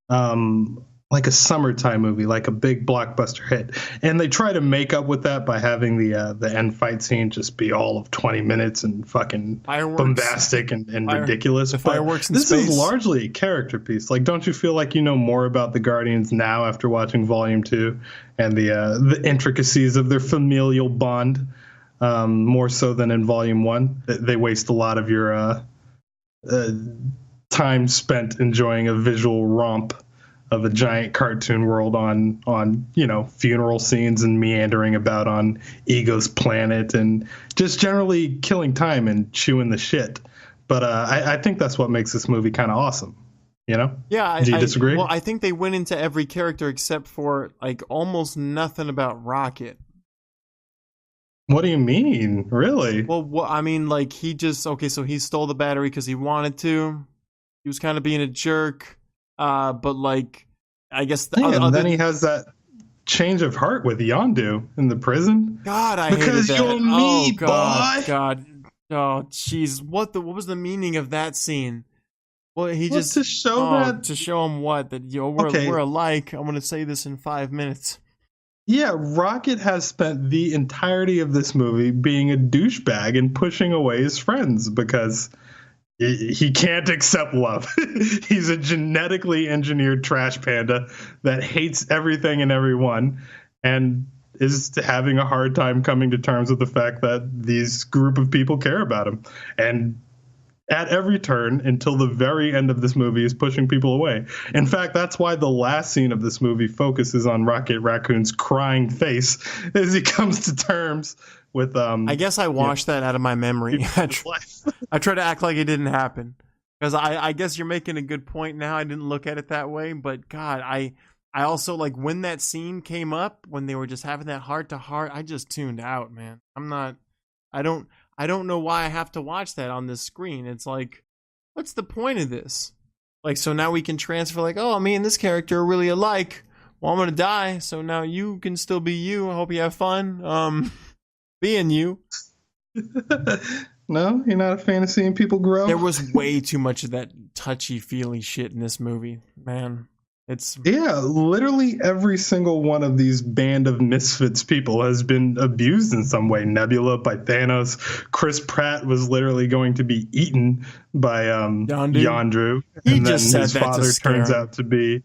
like a summertime movie, like a big blockbuster hit. And they try to make up with that by having the end fight scene just be all of 20 minutes and fucking fireworks, bombastic and ridiculous. The fireworks in this space. is largely a character piece. Don't you feel like you know more about the Guardians now after watching Volume 2 and the intricacies of their familial bond, more so than in Volume 1? They waste a lot of your time spent enjoying a visual romp of a giant cartoon world on funeral scenes and meandering about on Ego's planet and just generally killing time and chewing the shit. But I think that's what makes this movie kind of awesome. Yeah. Do you disagree? Well, I think they went into every character except for almost nothing about Rocket. What do you mean? Really? Well, he just, so he stole the battery because he wanted to. He was kind of being a jerk. But I guess... and then he has that change of heart with Yondu in the prison. God, I hated that. Because you're me, boy. God. Oh, jeez. What was the meaning of that scene? Well, to show that... To show him what? That, we're alike. I'm going to say this in 5 minutes. Yeah, Rocket has spent the entirety of this movie being a douchebag and pushing away his friends because he can't accept love. He's a genetically engineered trash panda that hates everything and everyone and is having a hard time coming to terms with the fact that these group of people care about him. And at every turn until the very end of this movie is pushing people away. In fact, that's why the last scene of this movie focuses on Rocket Raccoon's crying face as he comes to terms with I guess I washed that out of my memory. I try to act like it didn't happen. Because I guess you're making a good point now. I didn't look at it that way, but God, I also, like, when that scene came up, when they were just having that heart to heart, I just tuned out, man. I don't know why I have to watch that on this screen. It's like, what's the point of this? Like, so now we can transfer, like, oh, me and this character are really alike. Well, I'm gonna die, so now you can still be you. I hope you have fun being you. No, you're not a fan of seeing people grow? There was way too much of that touchy-feely shit in this movie, man. Yeah, literally every single one of these band of misfits people has been abused in some way. Nebula by Thanos. Chris Pratt was literally going to be eaten by Yondu. He just said that to scare him. Turns out to be.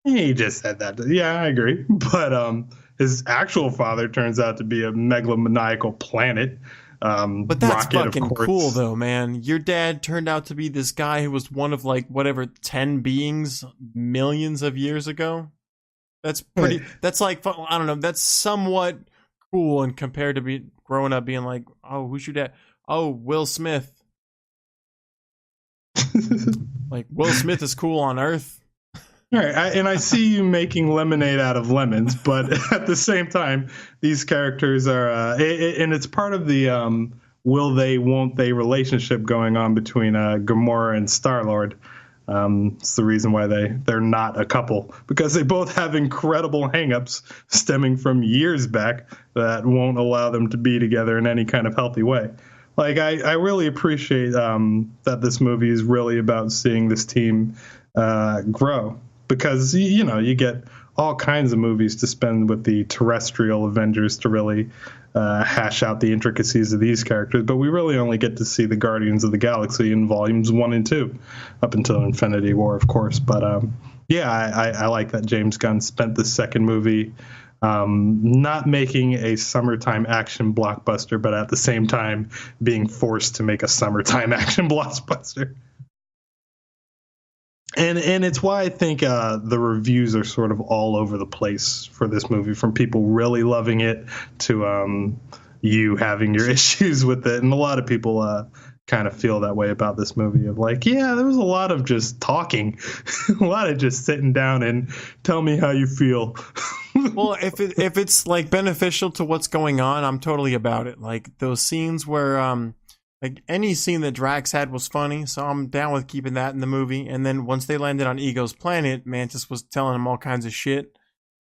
He just said that. Yeah, I agree. But his actual father turns out to be a megalomaniacal planet. But that's Rocket, fucking cool, though, man. Your dad turned out to be this guy who was one of, like, whatever, 10 beings millions of years ago. That's pretty. That's like, I don't know. That's somewhat cool, and compared to growing up being like, oh, who's your dad? Oh, Will Smith. Like, Will Smith is cool on Earth. All right, and I see you making lemonade out of lemons, but at the same time, these characters are, and it's part of the will they, won't they relationship going on between Gamora and Star-Lord. It's the reason why they're not a couple, because they both have incredible hangups stemming from years back that won't allow them to be together in any kind of healthy way. Like, I really appreciate that this movie is really about seeing this team grow. Because, you know, you get all kinds of movies to spend with the terrestrial Avengers to really hash out the intricacies of these characters. But we really only get to see the Guardians of the Galaxy in volumes 1 and 2, up until Infinity War, of course. But, yeah, I like that James Gunn spent the second movie not making a summertime action blockbuster, but at the same time being forced to make a summertime action blockbuster. And it's why I think the reviews are sort of all over the place for this movie, from people really loving it to you having your issues with it. And a lot of people kind of feel that way about this movie, of like, yeah, there was a lot of just talking, a lot of just sitting down and tell me how you feel. Well, if it's like beneficial to what's going on, I'm totally about it. Like those scenes where like any scene that Drax had was funny, so I'm down with keeping that in the movie. And then once they landed on Ego's planet, Mantis was telling him all kinds of shit,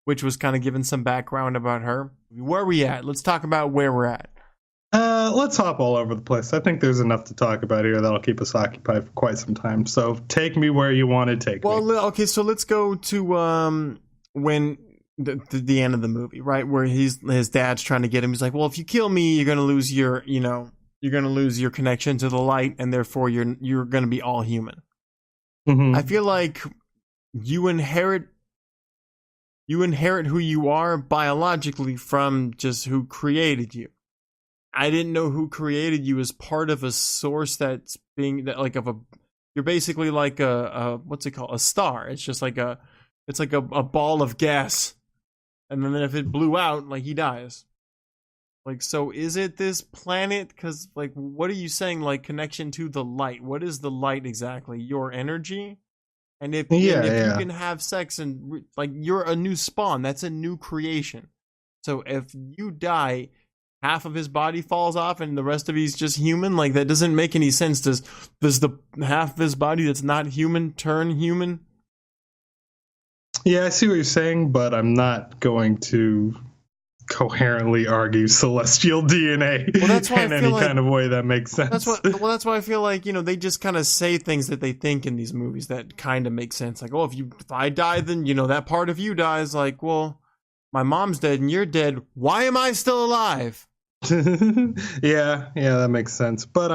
which was kind of giving some background about her. Where are we at? Let's talk about where we're at. Let's hop all over the place. I think there's enough to talk about here that'll keep us occupied for quite some time. So take me where you want to take me. Well, okay, so let's go to when the end of the movie, right, where his dad's trying to get him. He's like, well, if you kill me, you're gonna lose your, you're going to lose your connection to the light, and therefore you're going to be all human. Mm-hmm. I feel like you inherit who you are biologically from just who created you. I didn't know who created you as part of a source that's being like you're basically like a what's it called? A star. It's just like a ball of gas. And then if it blew out, like, he dies. Like, so is it this planet? Because, like, what are you saying, like, connection to the light? What is the light exactly? Your energy? And if you can have sex and, like, you're a new spawn, that's a new creation. So if you die, half of his body falls off and the rest of he's just human? Like, that doesn't make any sense. Does the half of his body that's not human turn human? Yeah, I see what you're saying, but I'm not going to coherently argue celestial DNA in any kind of way that makes sense. That's why I feel like, they just kind of say things that they think in these movies that kind of make sense. Like, oh, if I die, then, that part of you dies. Like, well, my mom's dead and you're dead. Why am I still alive? Yeah, that makes sense. But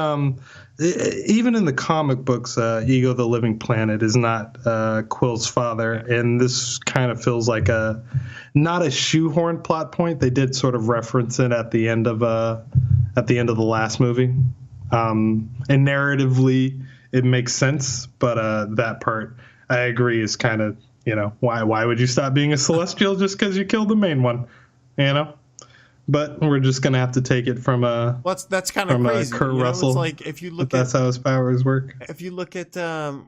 even in the comic books, Ego the Living Planet is not Quill's father, and this kind of feels like not a shoehorned plot point. They did sort of reference it at the end of the last movie, and narratively it makes sense. But that part, I agree, is kind of, why would you stop being a Celestial just because you killed the main one, But we're just gonna have to take it from that's kind of crazy. Kurt Russell. It's like if you look that's how his powers work. If you look at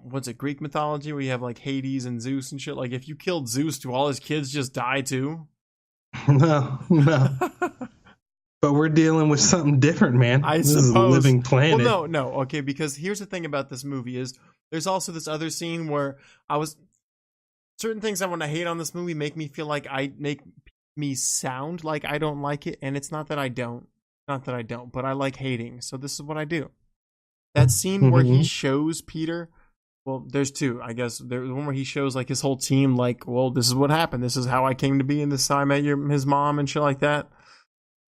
what's it, Greek mythology, where you have like Hades and Zeus and shit. Like if you killed Zeus, do all his kids just die too? No. But we're dealing with something different, man. This is a living planet. Well, no. Okay, because here's the thing about this movie is there's also this other scene where certain things I want to hate on this movie make me feel like me sound like I don't like it, and it's not that I don't, but I like hating, so this is what I do. That scene where he shows Peter, well, there's two, I guess. There's one where he shows like his whole team, like, well, this is what happened, this is how I came to be, and this is how I met his mom and shit like that.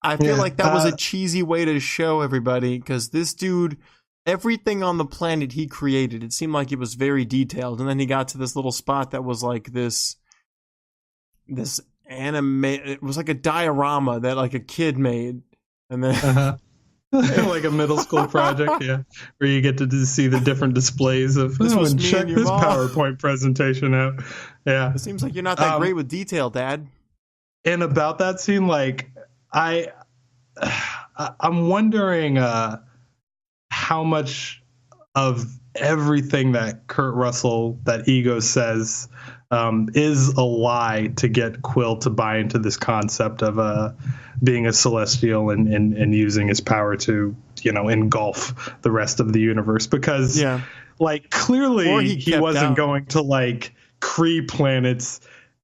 I feel like that was a cheesy way to show everybody, because this dude, everything on the planet he created, it seemed like it was very detailed, and then he got to this little spot that was like this anime. It was like a diorama that like a kid made, and then like a middle school project, where you get to see the different displays of check this PowerPoint presentation out. Yeah, it seems like you're not that great with detail, Dad. And about that scene, like I'm wondering how much of everything that Kurt Russell, that Ego says, is a lie to get Quill to buy into this concept of being a Celestial and using his power to, engulf the rest of the universe. Because, like, clearly he wasn't going to, like, Kree planets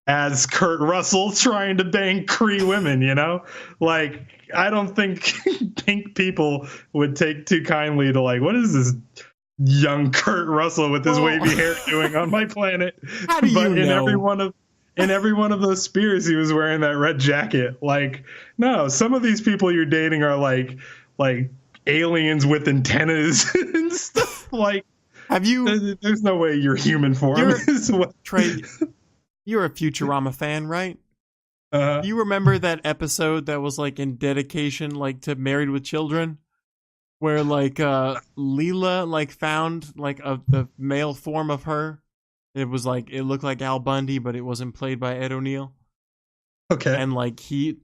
as Kurt Russell trying to bang Kree women, Like, I don't think pink people would take too kindly to, like, what is this young Kurt Russell with his wavy hair doing on my planet? How do you know? In every one of those spears, he was wearing that red jacket. Like, no, some of these people you're dating are like aliens with antennas and stuff. Like, there's no way your human form is what. Trey, you're a Futurama fan, right? Do you remember that episode that was like in dedication, like to Married with Children, where like Leela like found like the male form of her? It was like, it looked like Al Bundy, but it wasn't played by Ed O'Neill. Okay. And like he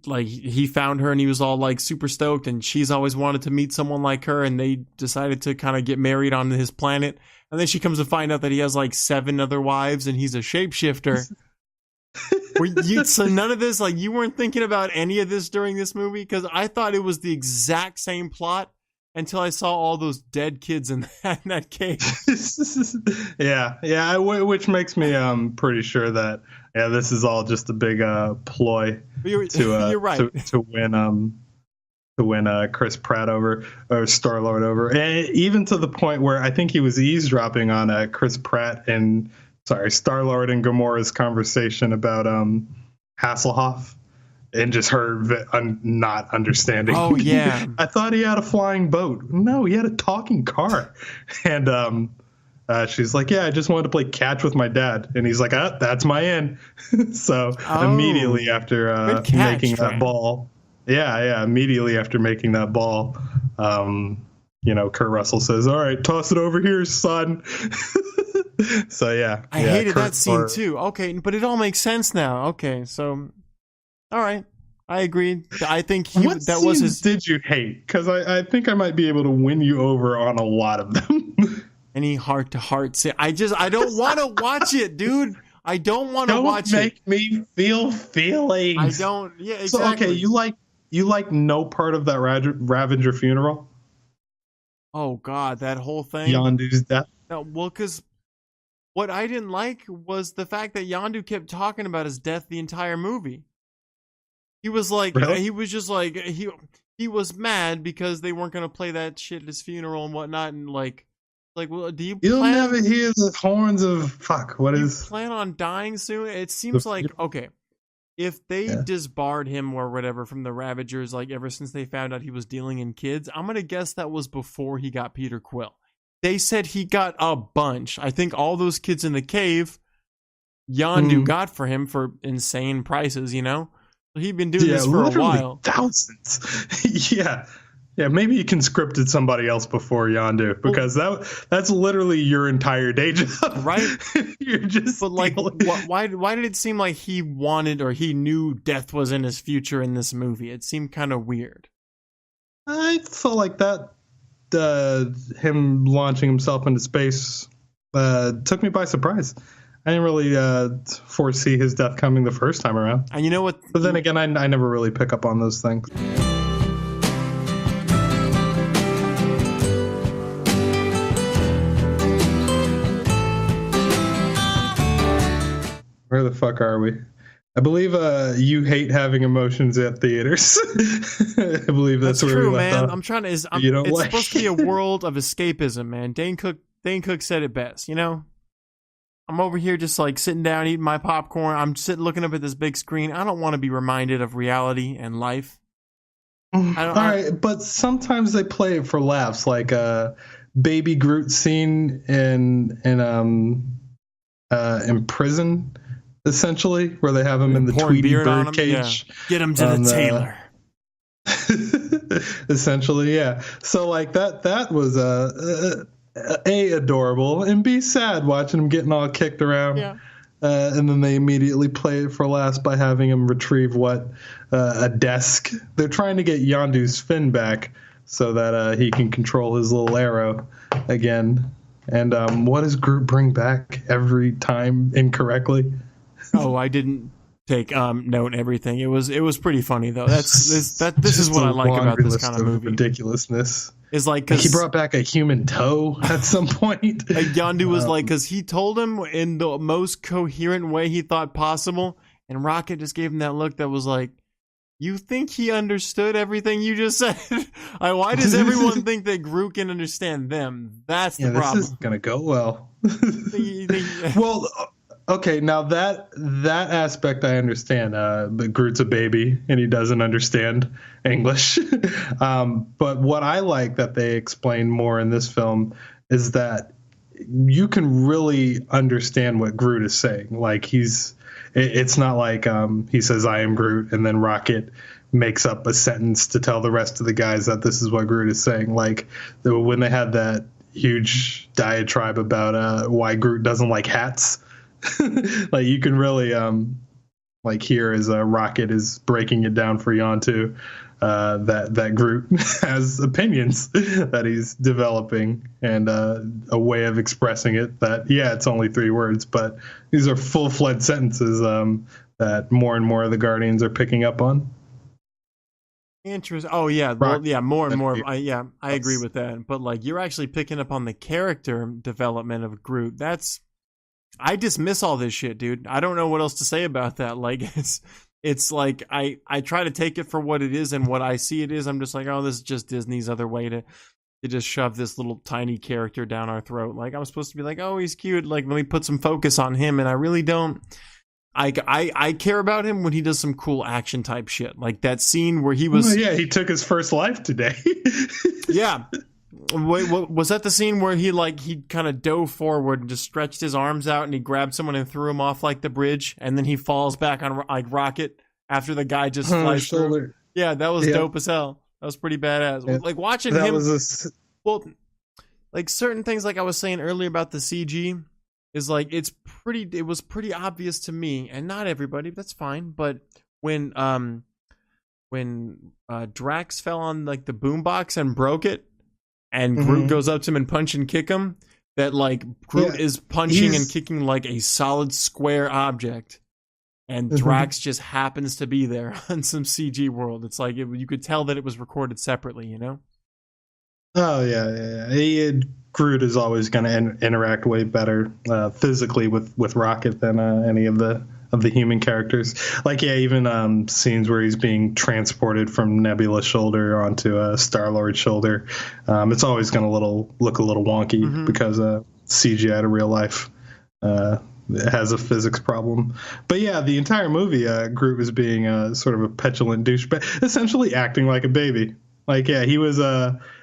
found her and he was all like super stoked, and she's always wanted to meet someone like her, and they decided to kind of get married on his planet. And then she comes to find out that he has like 7 other wives and he's a shapeshifter. So none of this, like, you weren't thinking about any of this during this movie? Because I thought it was the exact same plot until I saw all those dead kids in that cave. Which makes me pretty sure that this is all just a big ploy you're right. to win Chris Pratt over, or Star-Lord over, and even to the point where I think he was eavesdropping on Chris Pratt and Star-Lord and Gamora's conversation about Hasselhoff, and just her not understanding. Oh, yeah. I thought he had a flying boat. No, he had a talking car. And she's like, I just wanted to play catch with my dad. And he's like, that's my in. So immediately after making that ball. Immediately after making that ball, Kurt Russell says, all right, toss it over here, son. So I hated that scene too. Okay, but it all makes sense now. Okay, so all right, I agree. I think that was his. Did you hate? Because I think I might be able to win you over on a lot of them. Any heart-to-heart scene? I don't want to watch it, dude. I don't want to watch it. Don't make me feel feelings. I don't. Yeah, exactly. So okay, you like no part of that Ravager funeral? Oh God, that whole thing. Yondu's death. No, well, because what I didn't like was the fact that Yondu kept talking about his death the entire movie. He was like, really? He was just like, he was mad because they weren't going to play that shit at his funeral and whatnot. And like, well, you'll never hear the horns of fuck. What is? You plan on dying soon? It seems like, okay, if they disbarred him or whatever from the Ravagers, like ever since they found out he was dealing in kids, I'm going to guess that was before he got Peter Quill. They said he got a bunch. I think all those kids in the cave, Yondu got for him for insane prices, So he'd been doing this for a while. Thousands. Yeah, maybe you conscripted somebody else before Yondu, because that's literally your entire day job, right? You're just. But like, why did it seem like he wanted or he knew death was in his future in this movie? It seemed kind of weird. I felt like that. Him launching himself into space took me by surprise. I didn't really foresee his death coming the first time around. And you know what? But then again, I never really pick up on those things. Where the fuck are we? I believe you hate having emotions at theaters. I believe that's where true, we left man. off. I'm trying to. It's like... supposed to be a world of escapism, man. Dane Cook said it best. You know, I'm over here just like sitting down, eating my popcorn. I'm sitting looking up at this big screen. I don't want to be reminded of reality and life. All right, but sometimes they play it for laughs, like a Baby Groot scene in prison. Essentially, where they have him in the Tweety bird cage. Yeah. Get him to the tailor. Essentially, yeah. So like that was A, adorable, and B, sad watching him getting all kicked around. Yeah. And then they immediately play it for laughs by having him retrieve a desk. They're trying to get Yondu's fin back so that he can control his little arrow again. And what does Groot bring back every time incorrectly? Oh, I didn't take note everything. It was pretty funny though. This is what I like about this kind of movie. Ridiculousness. Is like he brought back a human toe at some point. Yondu was like, because he told him in the most coherent way he thought possible, and Rocket just gave him that look that was like, "You think he understood everything you just said? Why does everyone think that Groot can understand them? That's the problem. This isn't gonna go well." Well. Okay, now that aspect I understand, but Groot's a baby and he doesn't understand English. But what I like that they explain more in this film is that you can really understand what Groot is saying. Like it's not like he says, "I am Groot," and then Rocket makes up a sentence to tell the rest of the guys that this is what Groot is saying. Like when they had that huge diatribe about why Groot doesn't like hats. Like you can really like hear as Rocket is breaking it down for Yondu that Groot has opinions that he's developing and a way of expressing it that it's only 3 words, but these are full-fledged sentences that more and more of the Guardians are picking up on. Interesting. Oh yeah, well, yeah, more and more. I agree with that. But like you're actually picking up on the character development of Groot. I dismiss all this shit, dude. I don't know what else to say about that. Like it's like I try to take it for what it is and what I see it is. I'm just like, oh, this is just Disney's other way to just shove this little tiny character down our throat. Like I'm supposed to be like, oh, he's cute. Like let me put some focus on him, and I really don't. I care about him when he does some cool action type shit, like that scene where he was. He took his first life today. Yeah. Wait, was that the scene where he kind of dove forward and just stretched his arms out and he grabbed someone and threw him off like the bridge, and then he falls back on like Rocket after the guy just flies through? Yeah, that was dope as hell. That was pretty badass. Yeah. Like watching him. Well, like certain things, like I was saying earlier about the CG, is like it was pretty obvious to me, and not everybody. That's fine, but when Drax fell on like the boombox and broke it. And Groot goes up to him and punch and kick him. That like Groot is punching and kicking like a solid square object, and Drax just happens to be there on some CG world. It's like you could tell that it was recorded separately, you know? Oh yeah. Groot is always going to interact way better physically with Rocket than any of the human characters. Like even scenes where he's being transported from Nebula's shoulder onto Star-Lord's shoulder, it's always going to look a little wonky because CGI to real life has a physics problem. But yeah, the entire movie, Groot was being sort of a petulant douchebag, essentially acting like a baby. Like he was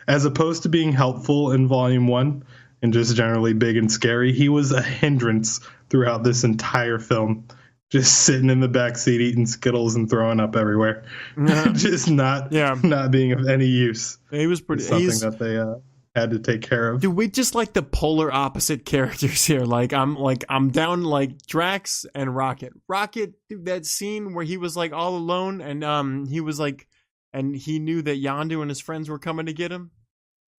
as opposed to being helpful in Volume 1 and just generally big and scary, he was a hindrance throughout this entire film. just sitting in the back seat eating Skittles and throwing up everywhere, just not being of any use. He was pretty something that they had to take care of. Dude, we just like the polar opposite characters here. I'm down like Drax and Rocket. Rocket, dude, that scene where he was like all alone and he was like, and he knew that Yondu and his friends were coming to get him.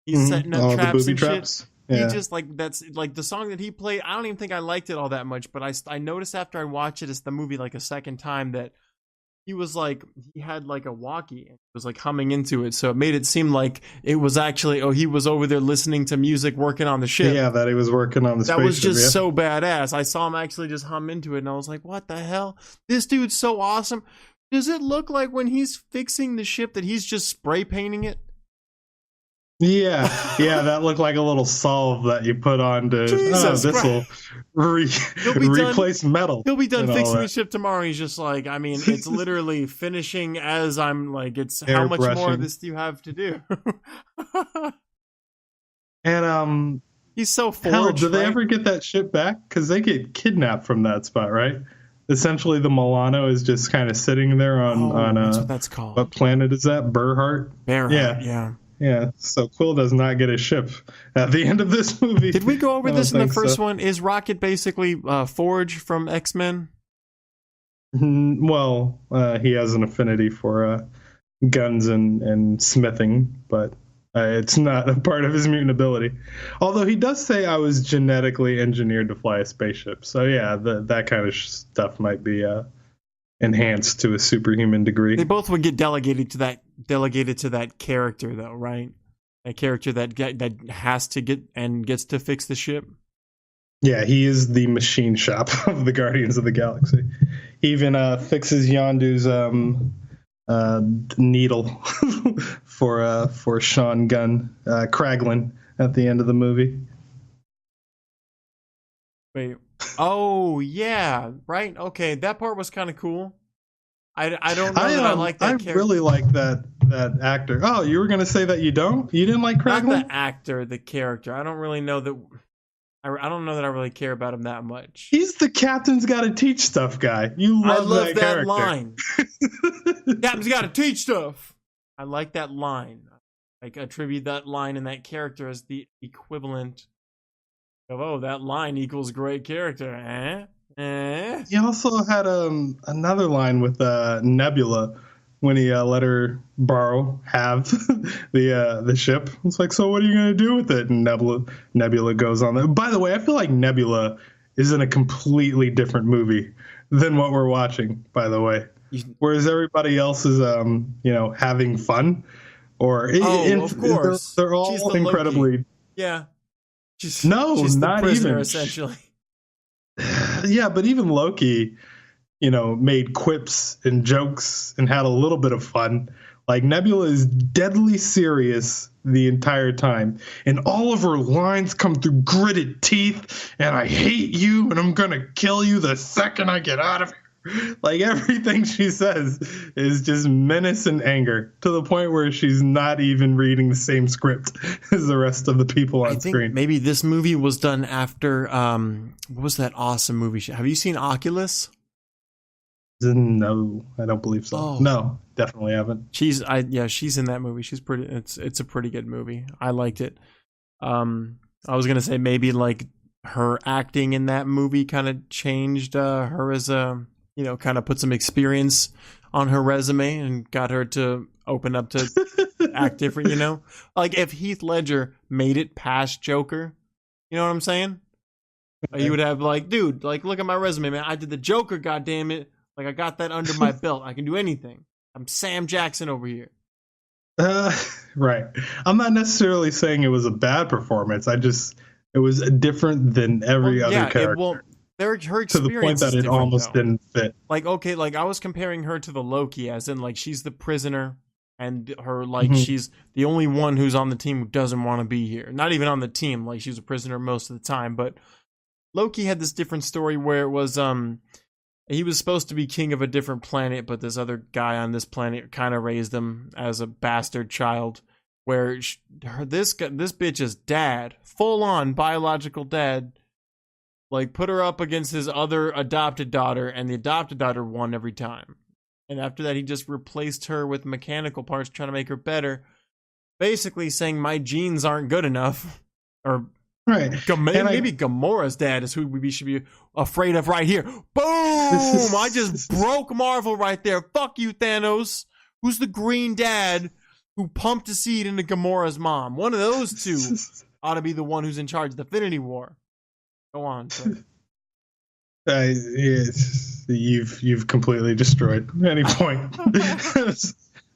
He's setting up traps and traps. Shit. Yeah. He just like, that's like the song that he played. I don't even think I liked it all that much, but I noticed after I watched it, it's the movie like a second time, that he was like, he had like a walkie and was like humming into it. So it made it seem like it was actually, he was over there listening to music, working on the ship. Yeah, that he was working on the spaceship. That was just so badass. I saw him actually just hum into it and I was like, what the hell? This dude's so awesome. Does it look like when he's fixing the ship that he's just spray painting it? Yeah, that looked like a little solve that you put on to, this will replace metal. He'll be done fixing the ship tomorrow. He's just like, I mean, it's literally finishing as I'm like, it's how much more of this do you have to do? And he's so forged. Hell, do they ever get that ship back? Because they get kidnapped from that spot, right? Essentially, the Milano is just kind of sitting there on that's what that's called. What planet is that? Berhart? Yeah. Yeah, so Quill does not get a ship at the end of this movie. Did we go over this in the first one? Is Rocket basically Forge from X-Men? Well, he has an affinity for guns and smithing, but it's not a part of his mutant ability. Although he does say I was genetically engineered to fly a spaceship. So yeah, that kind of stuff might be enhanced to a superhuman degree. They both would get delegated to that character, though, right? A character that has to get and gets to fix the ship. Yeah, he is the machine shop of the Guardians of the Galaxy. He even fixes Yondu's needle for Sean Gunn, Kraglin at the end of the movie. Wait. Oh yeah, right. Okay, that part was kind of cool. I don't know that I like that character. I really like that actor. Oh, you were gonna say that you don't? You didn't like Kraglin? Not the actor, the character. I don't really know that. I don't know that I really care about him that much. He's the captain's got to teach stuff guy. You love that line. Captain's got to teach stuff. I like that line. Like attribute that line and that character as the equivalent of that line equals great character. He also had another line with Nebula when he let her have the ship. It's like, so what are you gonna do with it? And Nebula goes on there. By the way, I feel like Nebula is in a completely different movie than what we're watching. By the way, whereas everybody else is having fun, of course they're all incredibly Loki. Yeah. She's not prisoner, even essentially. Yeah, but even Loki, made quips and jokes and had a little bit of fun. Like Nebula is deadly serious the entire time, and all of her lines come through gritted teeth. And I hate you, and I'm gonna kill you the second I get out of here. Like everything she says is just menace and anger to the point where she's not even reading the same script as the rest of the people on screen. Maybe this movie was done after what was that awesome movie? Have you seen Oculus? No, I don't believe so. Oh. No, definitely haven't. She's in that movie. She's pretty. It's a pretty good movie. I liked it. I was gonna say maybe like her acting in that movie kind of changed her as a. Kind of put some experience on her resume and got her to open up to act different, Like if Heath Ledger made it past Joker, you know what I'm saying? Okay. You would have like, dude, like look at my resume, man. I did the Joker, goddammit. Like I got that under my belt. I can do anything. I'm Sam Jackson over here. Right. I'm not necessarily saying it was a bad performance. It was different than every other character. Her experience to the point that it almost didn't fit. Like, okay, like I was comparing her to the Loki, as in like she's the prisoner, and her like she's the only one who's on the team who doesn't want to be here. Not even on the team, like she's a prisoner most of the time. But Loki had this different story where it was he was supposed to be king of a different planet, but this other guy on this planet kind of raised him as a bastard child. Where this bitch's dad, full on biological dad, Like, put her up against his other adopted daughter, and the adopted daughter won every time. And after that, he just replaced her with mechanical parts, trying to make her better. Basically saying, my genes aren't good enough. Or right. Maybe Gamora's dad is who we should be afraid of right here. Boom! I just broke Marvel right there. Fuck you, Thanos. Who's the green dad who pumped a seed into Gamora's mom? One of those two ought to be the one who's in charge of the Infinity War. Go on, sir. You've completely destroyed any point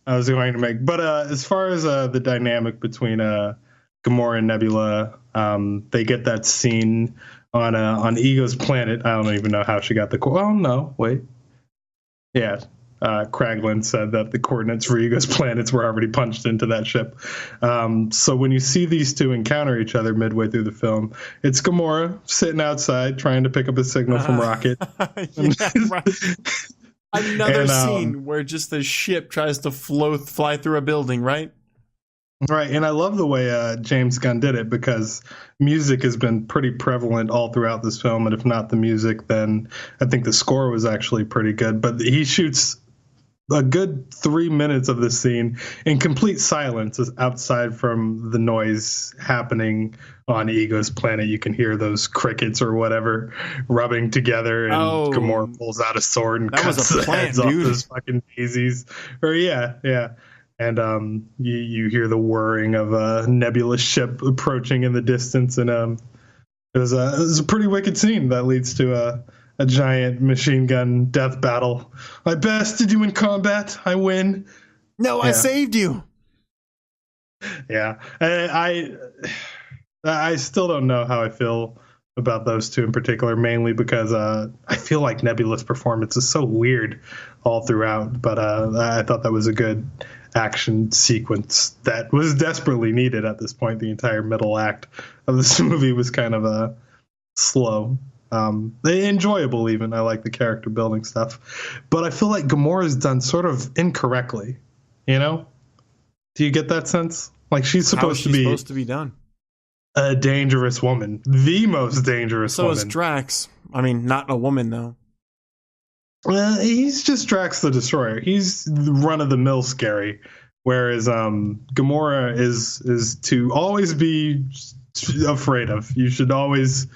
I was going to make. But as far as the dynamic between Gamora and Nebula, they get that scene on Ego's planet. I don't even know how she got the. Oh no, wait. Yeah. Kraglin said that the coordinates for Ego's planets were already punched into that ship. So when you see these two encounter each other midway through the film, it's Gamora sitting outside trying to pick up a signal from Rocket. Right. Another scene where just the ship tries to fly through a building, right? Right, and I love the way James Gunn did it, because music has been pretty prevalent all throughout this film, and if not the music, then I think the score was actually pretty good. But he shoots a good 3 minutes of this scene in complete silence outside from the noise happening on Ego's planet. You can hear those crickets or whatever rubbing together, and Gamora pulls out a sword and cuts the heads off those fucking daisies. Or yeah. And you hear the whirring of a Nebula's ship approaching in the distance, and it was a pretty wicked scene that leads to a giant machine gun death battle. I bested you in combat. I win. No, I saved you. Yeah, I still don't know how I feel about those two in particular, mainly because I feel like Nebula's performance is so weird all throughout. But I thought that was a good action sequence that was desperately needed at this point. The entire middle act of this movie was kind of slow. Enjoyable even. I like the character building stuff. But I feel like Gamora's done sort of incorrectly. You know? Do you get that sense? Like she's supposed to be done. A dangerous woman. The most dangerous woman. So is Drax. I mean, not a woman, though. He's just Drax the Destroyer. He's run-of-the-mill scary. Whereas Gamora is to always be afraid of. You should always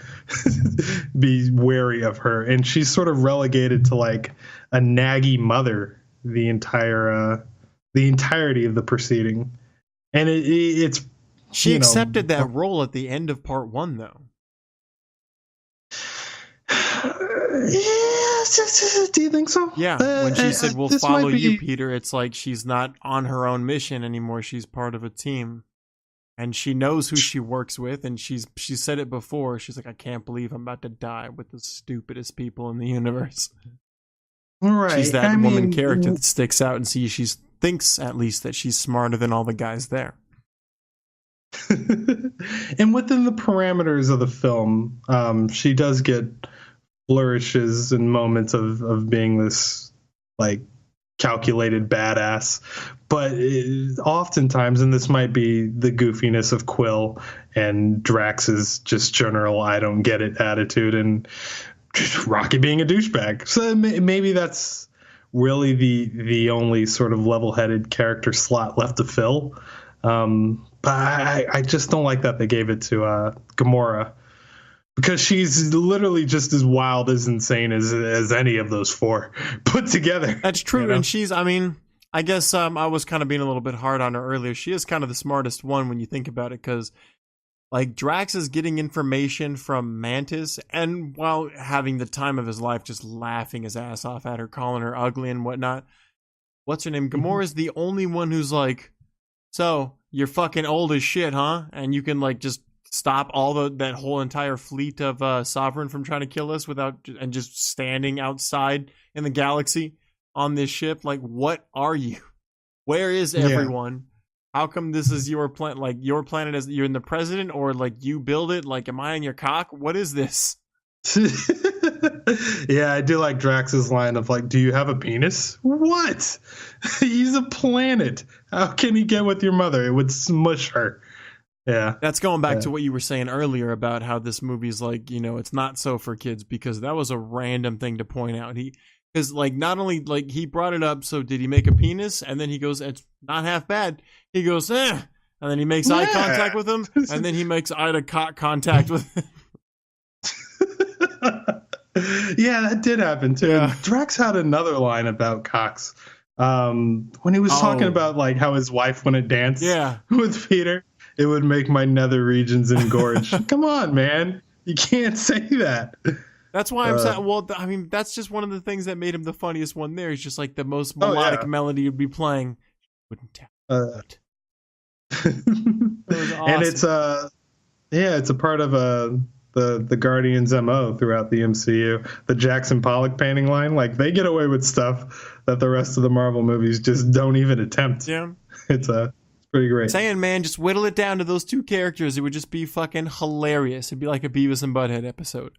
be wary of her. And she's sort of relegated to like a naggy mother the entirety of the proceeding. And it's... She accepted that role at the end of part 1, though. Do you think so? Yeah, when she said, we'll follow you, Peter, it's like she's not on her own mission anymore. She's part of a team. And she knows who she works with, and she said it before. She's like, I can't believe I'm about to die with the stupidest people in the universe. Right. She's that woman character that sticks out, and she thinks, at least, that she's smarter than all the guys there. And within the parameters of the film, she does get flourishes and moments of being this like calculated badass, but oftentimes, and this might be the goofiness of Quill and Drax's just general I don't get it attitude, and Rocket being a douchebag. So maybe that's really the only sort of level-headed character slot left to fill. But I just don't like that they gave it to Gamora, because she's literally just as wild, as insane as any of those four put together. That's true. You know? And she's, I mean, I guess I was kind of being a little bit hard on her earlier. She is kind of the smartest one when you think about it, because like Drax is getting information from Mantis, and while having the time of his life just laughing his ass off at her, calling her ugly and whatnot. What's her name? Gamora is the only one who's like, so you're fucking old as shit, huh? And you can like just stop that whole entire fleet of Sovereign from trying to kill us and just standing outside in the galaxy on this ship. Like, what are you? Where is everyone? Yeah. How come this is your planet? Like, your planet is you're in the president, or like you build it? Like, am I in your cock? What is this? Yeah, I do like Drax's line of like, do you have a penis? What? He's a planet. How can he get with your mother? It would smush her. Yeah. That's going back to what you were saying earlier about how this movie's like, it's not so for kids, because that was a random thing to point out. Because like not only like he brought it up, so did he make a penis? And then he goes, it's not half bad. He goes, and then he makes eye contact with him, and then he makes eye to contact with him. Yeah, that did happen too. Yeah. Drax had another line about cocks when he was talking about like how his wife wouldn't dance with Peter. It would make my nether regions engorge. Come on, man. You can't say that. That's why I'm saying, well, I mean, that's just one of the things that made him the funniest one there. It's just like the most melodic melody you'd be playing. Wouldn't tap it. Was awesome. And it's a part of the Guardians' MO throughout the MCU. The Jackson Pollock painting line, like they get away with stuff that the rest of the Marvel movies just don't even attempt. Yeah. It's pretty great. Saying, man, just whittle it down to those two characters. It would just be fucking hilarious. It'd be like a Beavis and Butthead episode.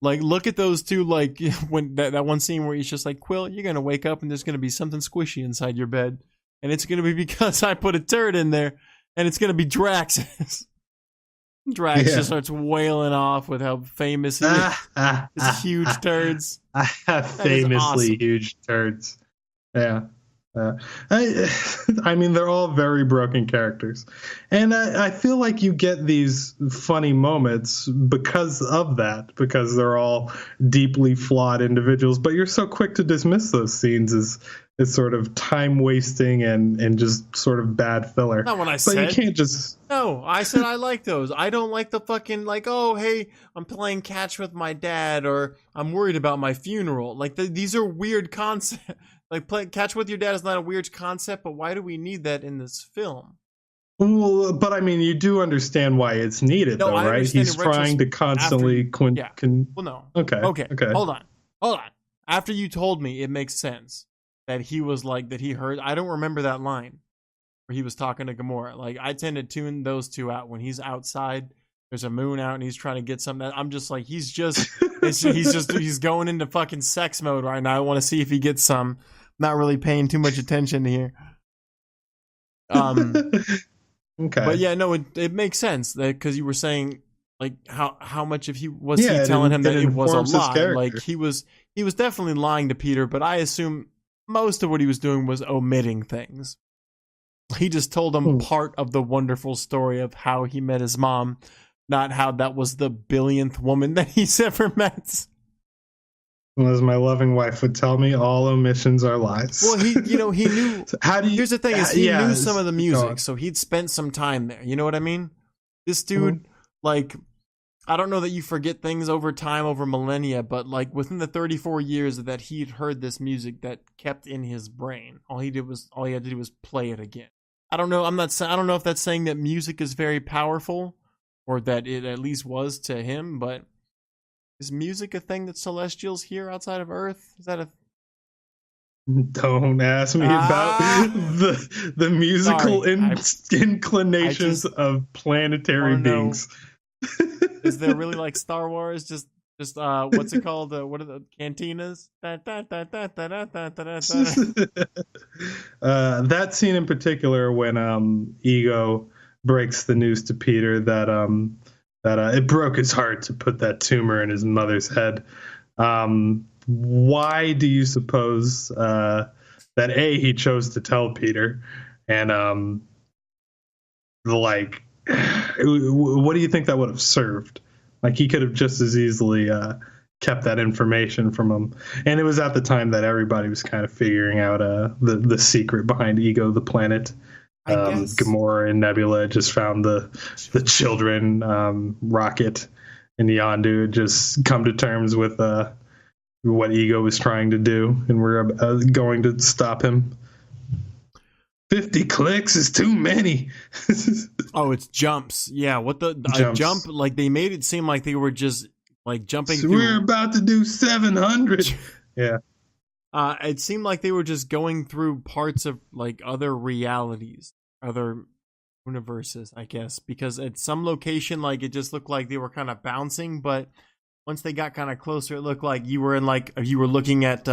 Like, look at those two, like, when that one scene where he's just like, Quill, you're going to wake up and there's going to be something squishy inside your bed. And it's going to be because I put a turd in there. And it's going to Drax. Drax just starts wailing off with how famous he is. His huge turds. Famously huge turds. Yeah. I mean, they're all very broken characters. And I feel like you get these funny moments because of that, because they're all deeply flawed individuals. But you're so quick to dismiss those scenes as sort of time wasting and just sort of bad filler. Not what I said. But you can't just... No, I said I like those. I don't like the fucking, like, oh, hey, I'm playing catch with my dad, or I'm worried about my funeral. Like, these are weird concepts. Like, catch with your dad is not a weird concept, but why do we need that in this film? Well, but I mean, you do understand why it's needed, though, right? He's trying to constantly... Well, no. Okay. Hold on. After you told me, it makes sense that he was like, that he heard... I don't remember that line where he was talking to Gamora. Like, I tend to tune those two out when he's outside. There's a moon out and he's trying to get something. I'm just like, he's going into fucking sex mode right now. I want to see if he gets some. Not really paying too much attention here. Okay. But yeah, no, it makes sense that, because you were saying like how much of he telling him that it was a lie. Like he was definitely lying to Peter, but I assume most of what he was doing was omitting things. He just told him part of the wonderful story of how he met his mom, not how that was the billionth woman that he's ever met. Well, as my loving wife would tell me, all omissions are lies. Well, he knew. Here's the thing: he knew some of the music, so he'd spent some time there. You know what I mean? This dude, like, I don't know that you forget things over time, over millennia, but like within the 34 years that he'd heard this music that kept in his brain, all he had to do was play it again. I don't know. I don't know if that's saying that music is very powerful, or that it at least was to him, but. Is music a thing that Celestials hear outside of Earth? Is that a... Don't ask me about the musical inclinations of planetary beings. Is there really like Star Wars? Just what's it called? What are the cantinas? That scene in particular when Ego breaks the news to Peter that it broke his heart to put that tumor in his mother's head. Why do you suppose that he chose to tell Peter? And what do you think that would have served? Like, he could have just as easily kept that information from him. And it was at the time that everybody was kind of figuring out the secret behind Ego, the planet. Gamora and Nebula just found the children. Rocket and Yondu had just come to terms with what Ego was trying to do, and we're going to stop him. 50 clicks is too many. Oh, it's jumps. Yeah, what the jump? Like, they made it seem like they were just like jumping. So we're about to do 700. Yeah. It seemed like they were just going through parts of like other realities, other universes, I guess, because at some location, like, it just looked like they were kind of bouncing, but once they got kind of closer, it looked like you were looking at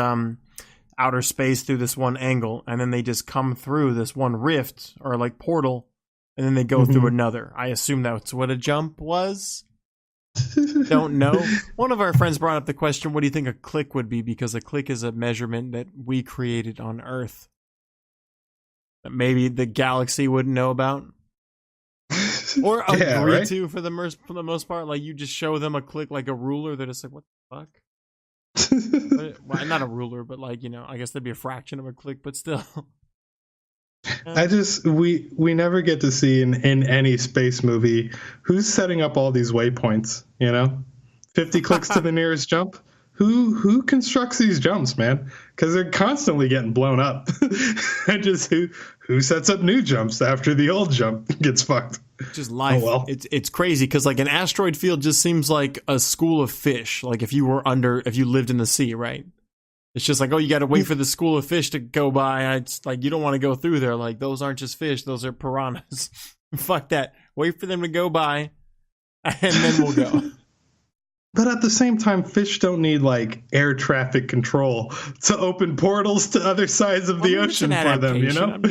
outer space through this one angle, and then they just come through this one rift or like portal, and then they go through another. I assume that's what a jump was. Don't know. One of our friends brought up the question, what do you think a click would be? Because a click is a measurement that we created on Earth that maybe the galaxy wouldn't know about. Or agree to for the most part. Like, you just show them a click like a ruler. They're just like, what the fuck? Well, not a ruler, but like, I guess that'd be a fraction of a click, but still. We never get to see in any space movie who's setting up all these waypoints, 50 clicks to the nearest jump. Who constructs these jumps, man? Because they're constantly getting blown up. And just who sets up new jumps after the old jump gets fucked? Just life. Oh, well. It's crazy because like an asteroid field just seems like a school of fish. Like if you lived in the sea, right? It's just like, oh, you got to wait for the school of fish to go by. It's like, you don't want to go through there. Like, those aren't just fish. Those are piranhas. Fuck that. Wait for them to go by, and then we'll go. But at the same time, fish don't need, like, air traffic control to open portals to other sides of the ocean for them,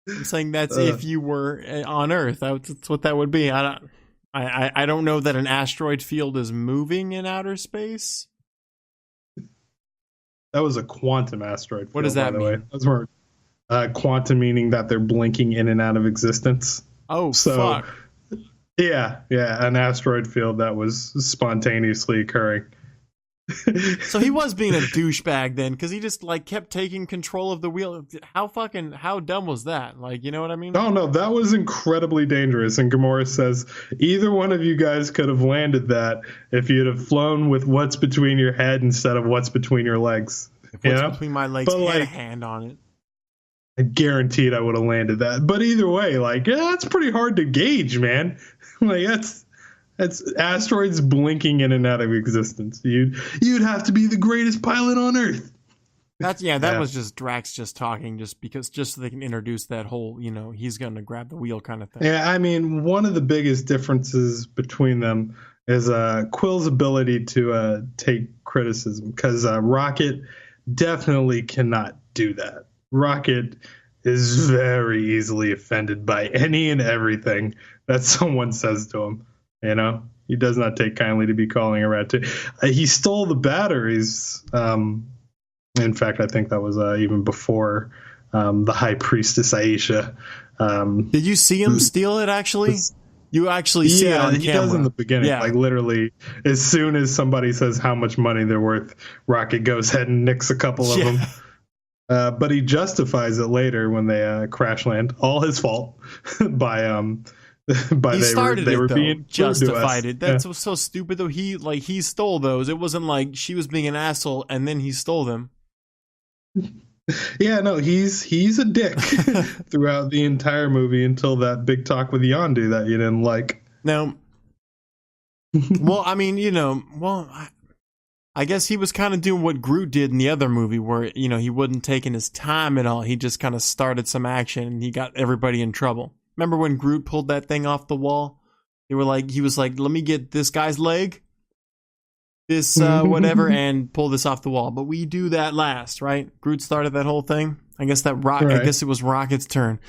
I'm saying that's if you were on Earth. That's what that would be. I don't know that an asteroid field is moving in outer space. That was a quantum asteroid field, what does that by the mean? way. That's more quantum, meaning that they're blinking in and out of existence. Oh, so, fuck. Yeah, an asteroid field that was spontaneously occurring. So he was being a douchebag then, because he just like kept taking control of the wheel. How dumb was that? Like, you know what I mean? Oh no, that was incredibly dangerous. And Gamora says either one of you guys could have landed that if you'd have flown with what's between your head instead of what's between your legs. If what's between my legs had a hand on it, I guaranteed I would have landed that. But either way, like, that's pretty hard to gauge, man. Like, that's asteroids blinking in and out of existence. You'd have to be the greatest pilot on Earth. That was just Drax just talking, just so they can introduce that whole, he's going to grab the wheel kind of thing. Yeah, I mean, one of the biggest differences between them is Quill's ability to take criticism, because Rocket definitely cannot do that. Rocket is very easily offended by any and everything that someone says to him. He does not take kindly to be calling a rat. He stole the batteries. In fact, I think that was even before the High Priestess Aisha. Did you see him steal it, actually? You actually see it on camera. He does in the beginning. Yeah. Like, literally, as soon as somebody says how much money they're worth, Rocket goes ahead and nicks a couple of them. But he justifies it later when they crash land. All his fault by they were being justified it. That's so stupid though. He stole those. It wasn't like she was being an asshole and then he stole them. Yeah, no, he's a dick throughout the entire movie until that big talk with Yondu that you didn't like. No. Well, I mean, I guess he was kind of doing what Groot did in the other movie where, he wasn't taking his time at all. He just kind of started some action and he got everybody in trouble. Remember when Groot pulled that thing off the wall? He was like, let me get this guy's leg, this whatever, and pull this off the wall. But we do that last, right? Groot started that whole thing. I guess I guess it was Rocket's turn.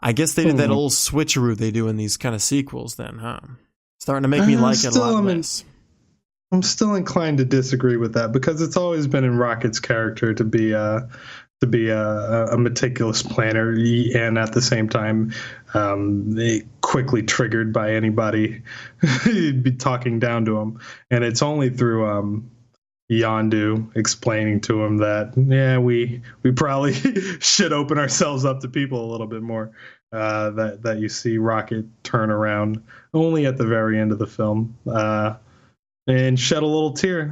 I guess they did that old switcheroo they do in these kind of sequels then, huh? Starting to make me like it a lot less. I'm still inclined to disagree with that because it's always been in Rocket's character to be a meticulous planner and at the same time quickly triggered by anybody be talking down to him. And it's only through Yondu explaining to him that we probably should open ourselves up to people a little bit more, that you see Rocket turn around only at the very end of the film and shed a little tear.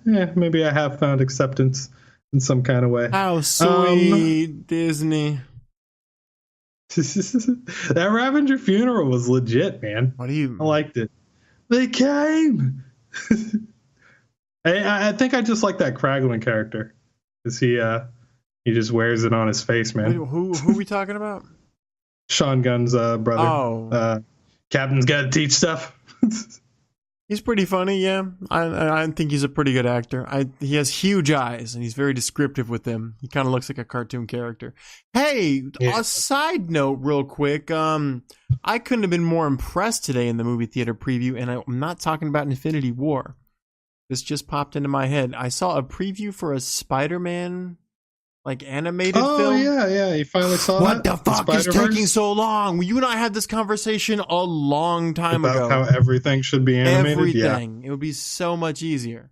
Maybe I have found acceptance in some kind of way. How sweet, Disney. That Ravager funeral was legit, man. I liked it. They came. I think I just like that Kraglin character because he just wears it on his face, man. Wait, who are we talking about? Sean Gunn's brother. Oh, Captain's got to teach stuff. He's pretty funny, yeah. I think he's a pretty good actor. He has huge eyes, and he's very descriptive with them. He kind of looks like a cartoon character. Hey, a side note real quick. I couldn't have been more impressed today in the movie theater preview, and I'm not talking about Infinity War. This just popped into my head. I saw a preview for a Spider-Man animated film. Oh, yeah. You finally saw what that? What the fuck is taking so long? You and I had this conversation a long time ago. About how everything should be animated? Everything. Yeah. It would be so much easier.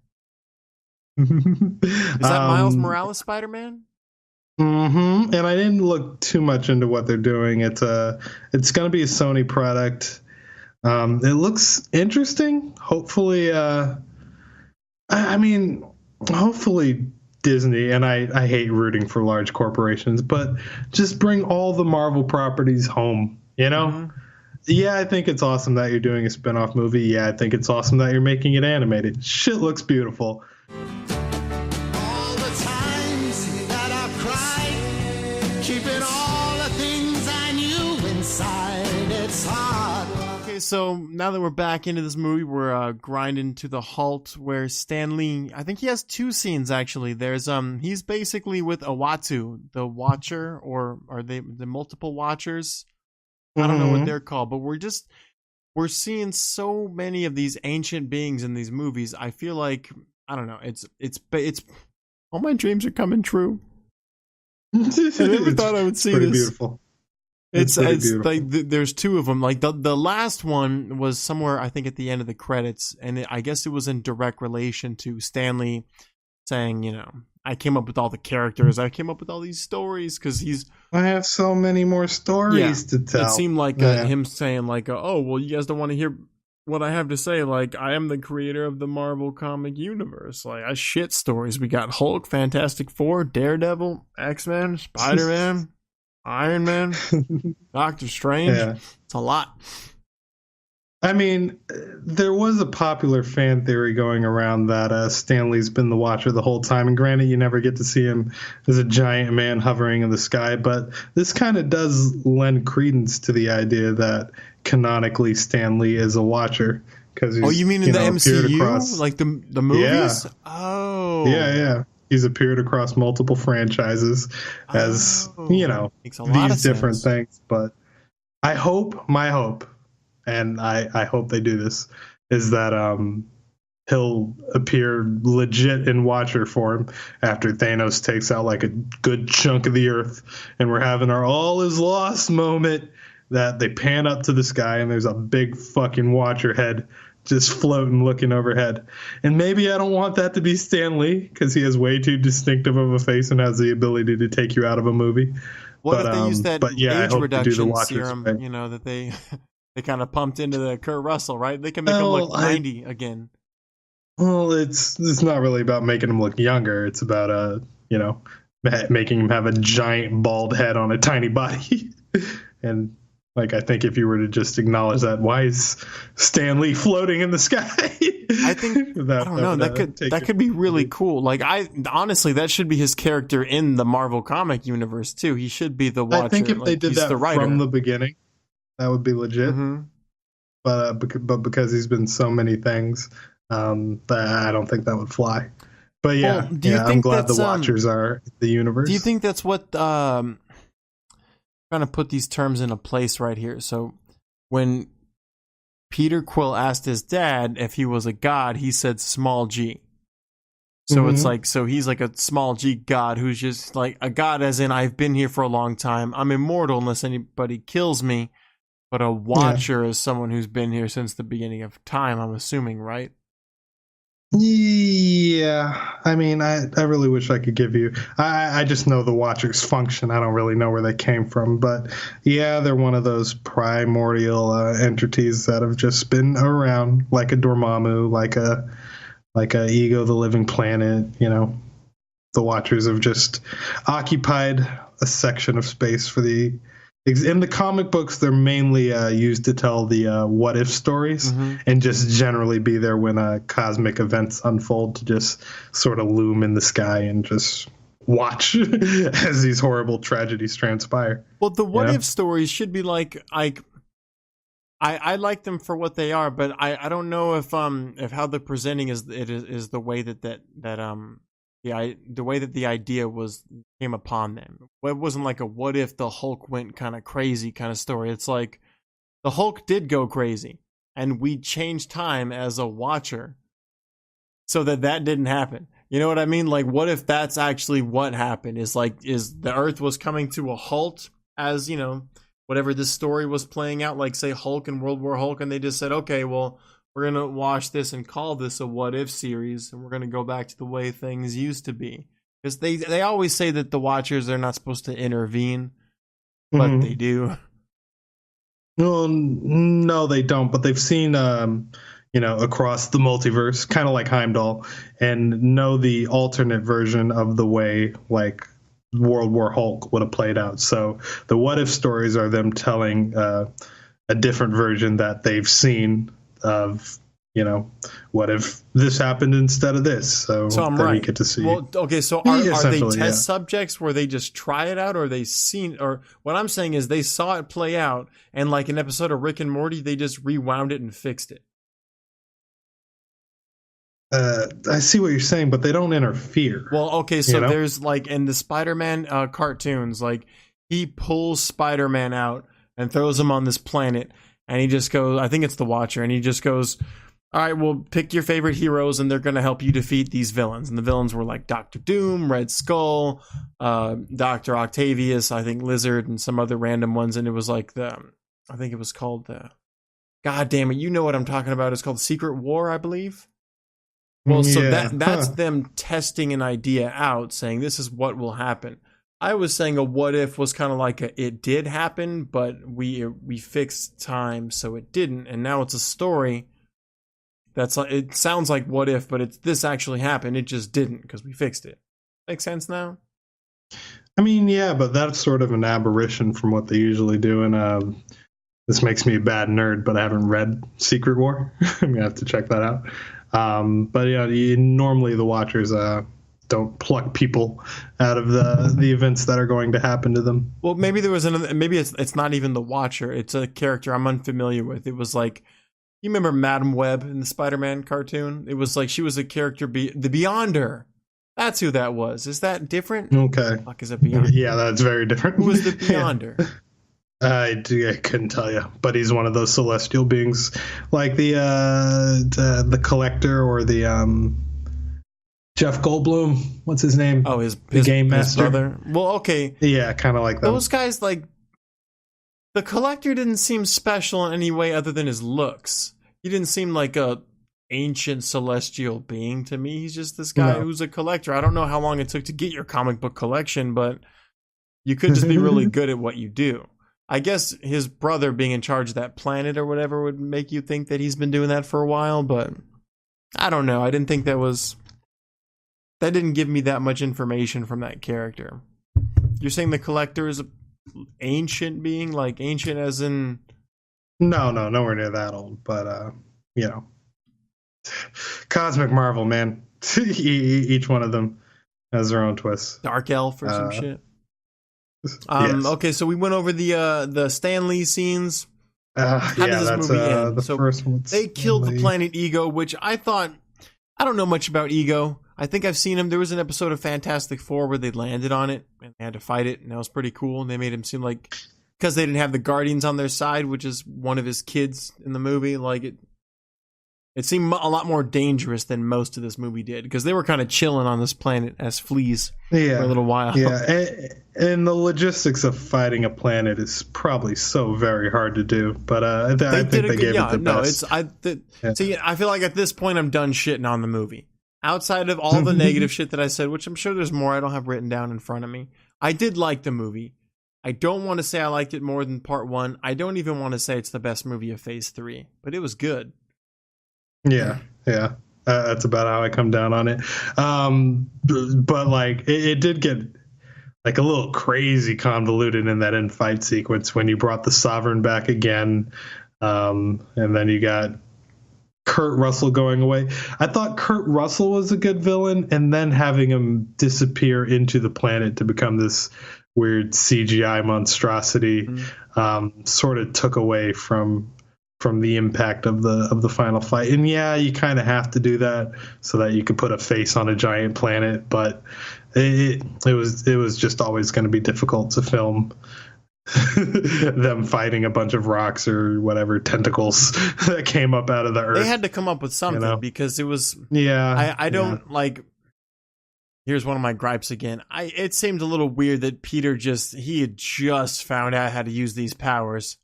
Is that Miles Morales Spider-Man? Mm-hmm. And I didn't look too much into what they're doing. It's going to be a Sony product. It looks interesting. Hopefully, hopefully Disney, and I hate rooting for large corporations, but just bring all the Marvel properties home, you know? Mm-hmm. Yeah, I think it's awesome that you're doing a spin-off movie. Yeah, I think it's awesome that you're making it animated. Shit looks beautiful. All the times that I've cried, keeping all the things I knew inside, it's hard. Okay, so now that we're back into this movie, we're grinding to the halt where Stan Lee, I think he has two scenes actually. There's he's basically with Uatu, the Watcher, or are they the multiple Watchers? I don't know what they're called, but we're seeing so many of these ancient beings in these movies. I feel like, I don't know, it's all my dreams are coming true. I never thought I would see this. Beautiful. It's beautiful. Like there's two of them. Like the last one was somewhere, I think, at the end of the credits, and I guess it was in direct relation to Stanley saying, you know, I came up with all the characters, I came up with all these stories because I have so many more stories to tell. It seemed like him saying like, oh, well, you guys don't want to hear what I have to say. Like, I am the creator of the Marvel comic universe. Like, I shit stories. We got Hulk, Fantastic Four, Daredevil, X-Men, Spider-Man, Iron Man, Doctor Strange. Yeah. It's a lot. I mean, there was a popular fan theory going around that Stan Lee's been the Watcher the whole time. And granted, you never get to see him as a giant man hovering in the sky. But this kind of does lend credence to the idea that canonically Stan Lee is a Watcher. You mean in the MCU? Like the movies? Yeah. Oh. Yeah. He's appeared across multiple franchises as, these different things. But my hope, and I hope they do this, is that he'll appear legit in Watcher form after Thanos takes out like a good chunk of the earth, and we're having our all is lost moment that they pan up to the sky and there's a big fucking Watcher head just floating looking overhead. And maybe I don't want that to be Stan Lee because he has way too distinctive of a face and has the ability to take you out of a movie. What if they use that age reduction serum, that they kind of pumped into the Kurt Russell, right? They can make him look 90 again. Well, it's not really about making him look younger. It's about, making him have a giant bald head on a tiny body. And, I think if you were to just acknowledge that, why is Stan Lee floating in the sky? I think, I don't know, that could be really cool. Honestly, that should be his character in the Marvel comic universe, too. He should be the Watcher. I think if they did that from the beginning, that would be legit. Mm-hmm. But because he's been so many things, I don't think that would fly. But yeah, I'm glad the Watchers are the universe. Do you think that's what trying to put these terms into place right here? So when Peter Quill asked his dad if he was a god, he said small g. So it's like, so he's like a small g god who's just like a god as in I've been here for a long time. I'm immortal unless anybody kills me. But a Watcher is someone who's been here since the beginning of time, I'm assuming, right? Yeah. I mean, I really wish I could give you... I just know the Watchers function. I don't really know where they came from. But yeah, they're one of those primordial entities that have just been around, like a Dormammu, like a Ego the Living Planet. The Watchers have just occupied a section of space for the... In the comic books, they're mainly used to tell the what-if stories and just generally be there when cosmic events unfold to just sort of loom in the sky and just watch as these horrible tragedies transpire. Well, the what-if stories should be like I like them for what they are, but I don't know if how they're presenting is the way the way that the idea came upon them. It wasn't like a what if the Hulk went kind of crazy kind of story. It's like the Hulk did go crazy, and we changed time as a watcher so that didn't happen. You know what I mean? Like, what if that's actually what happened? Is the Earth was coming to a halt as, you know, whatever this story was playing out, like say Hulk and World War Hulk, and they just said, okay, well, we're going to wash this and call this a what if series, and we're going to go back to the way things used to be. Because they always say that the Watchers are not supposed to intervene, but they do. Well, no, they don't, but they've seen, across the multiverse, kind of like Heimdall, and know the alternate version of the way, like, World War Hulk would have played out. So the what if stories are them telling a different version that they've seen of, you know, what if this happened instead of this? So I'm then right. You get to see. Well, okay, so are they test subjects where they just try it out, or they seen, or what I'm saying is they saw it play out, and like an episode of Rick and Morty, they just rewound it and fixed it. I see what you're saying, but they don't interfere. Well, okay, so there's like in the Spider-Man cartoons, like he pulls Spider-Man out and throws him on this planet, and he just goes, I think it's the Watcher, and he just goes, all right, well, pick your favorite heroes, and they're going to help you defeat these villains. And the villains were like Doctor Doom, Red Skull, Dr. Octavius, I think Lizard, and some other random ones. And it was like I think it was called God damn it, you know what I'm talking about. It's called Secret War, I believe. Well, so that's them testing an idea out, saying this is what will happen. I was saying a what if was kind of like it did happen, but we fixed time so it didn't, and now it's a story that's like, it sounds like what if, but this actually happened, it just didn't because we fixed it. Make sense now? I mean, yeah, but that's sort of an aberration from what they usually do, and this makes me a bad nerd, but I haven't read Secret War. I'm gonna have to check that out. But yeah, normally the Watchers don't pluck people out of the events that are going to happen to them. Well, maybe there was another. Maybe it's not even the Watcher. It's a character I'm unfamiliar with. It was like, you remember Madam Web in the Spider-Man cartoon? It was like she was a character, the Beyonder. That's who that was. Is that different? Okay. Fuck, is it Beyonder? Yeah, that's very different. Who was the Beyonder? I couldn't tell you, but he's one of those celestial beings, like the Collector or the Jeff Goldblum. What's his name? Oh, his Game Master. Brother. Well, okay. Yeah, kind of like that. Those guys, like the Collector, didn't seem special in any way other than his looks. He didn't seem like a ancient celestial being to me. He's just this guy who's a collector. I don't know how long it took to get your comic book collection, but you could just be really good at what you do. I guess his brother being in charge of that planet or whatever would make you think that he's been doing that for a while, but I don't know. I didn't think that didn't give me that much information from that character. You're saying the Collector is an ancient being, like ancient as in... No, nowhere near that old, but, Cosmic Marvel, man. Each one of them has their own twists. Dark Elf or some shit. Yes. Okay, so we went over the Stan Lee scenes. How does this movie end? The first one. They killed the planet Ego, which I don't know much about Ego. I think I've seen him. There was an episode of Fantastic Four where they landed on it and they had to fight it, and that was pretty cool. And they made him seem like, because they didn't have the Guardians on their side, which is one of his kids in the movie, like it seemed a lot more dangerous than most of this movie did, because they were kind of chilling on this planet as fleas for a little while. Yeah, and the logistics of fighting a planet is probably so very hard to do. But I think they gave it the best. See, I feel like at this point I'm done shitting on the movie. Outside of all the negative shit that I said, which I'm sure there's more I don't have written down in front of me, I did like the movie. I don't want to say I liked it more than part one. I don't even want to say it's the best movie of Phase 3, but it was good. Yeah. That's about how I come down on it. But like, it did get like a little crazy convoluted in that end fight sequence when you brought the Sovereign back again. And then you got Kurt Russell going away. I thought Kurt Russell was a good villain, and then having him disappear into the planet to become this weird CGI monstrosity sort of took away from from the impact of the final fight. And yeah, you kind of have to do that so that you could put a face on a giant planet, but it was just always going to be difficult to film them fighting a bunch of rocks or whatever tentacles that came up out of the earth. They had to come up with something, because it was I don't like. Here's one of my gripes again. It seemed a little weird that Peter he had just found out how to use these powers.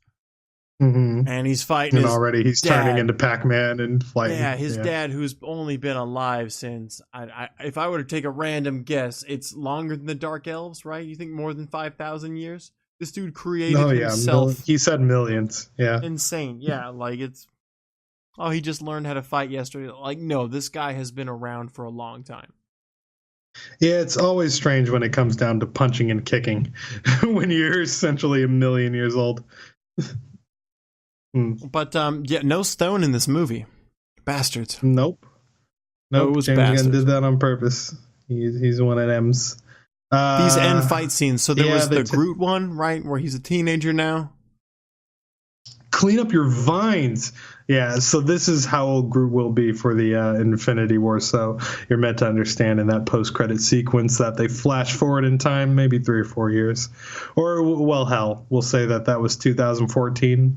And he's fighting, and already he's dad. Turning into Pac-Man and fighting. Yeah, his dad, who's only been alive since, if I were to take a random guess, it's longer than the Dark Elves, right? You think more than 5,000 years? This dude created himself. He said millions. Yeah. Insane. Yeah, like he just learned how to fight yesterday. Like, no, this guy has been around for a long time. Yeah, it's always strange when it comes down to punching and kicking when you're essentially a million years old. But no stone in this movie. Bastards. Nope. James Gunn did that on purpose. He's one of them's. These end fight scenes. So there was the Groot one, right, where he's a teenager now. Clean up your vines. Yeah, so this is how old Groot will be for the Infinity War. So you're meant to understand in that post-credit sequence that they flash forward in time, maybe 3 or 4 years. Or, well, hell, we'll say that was 2014,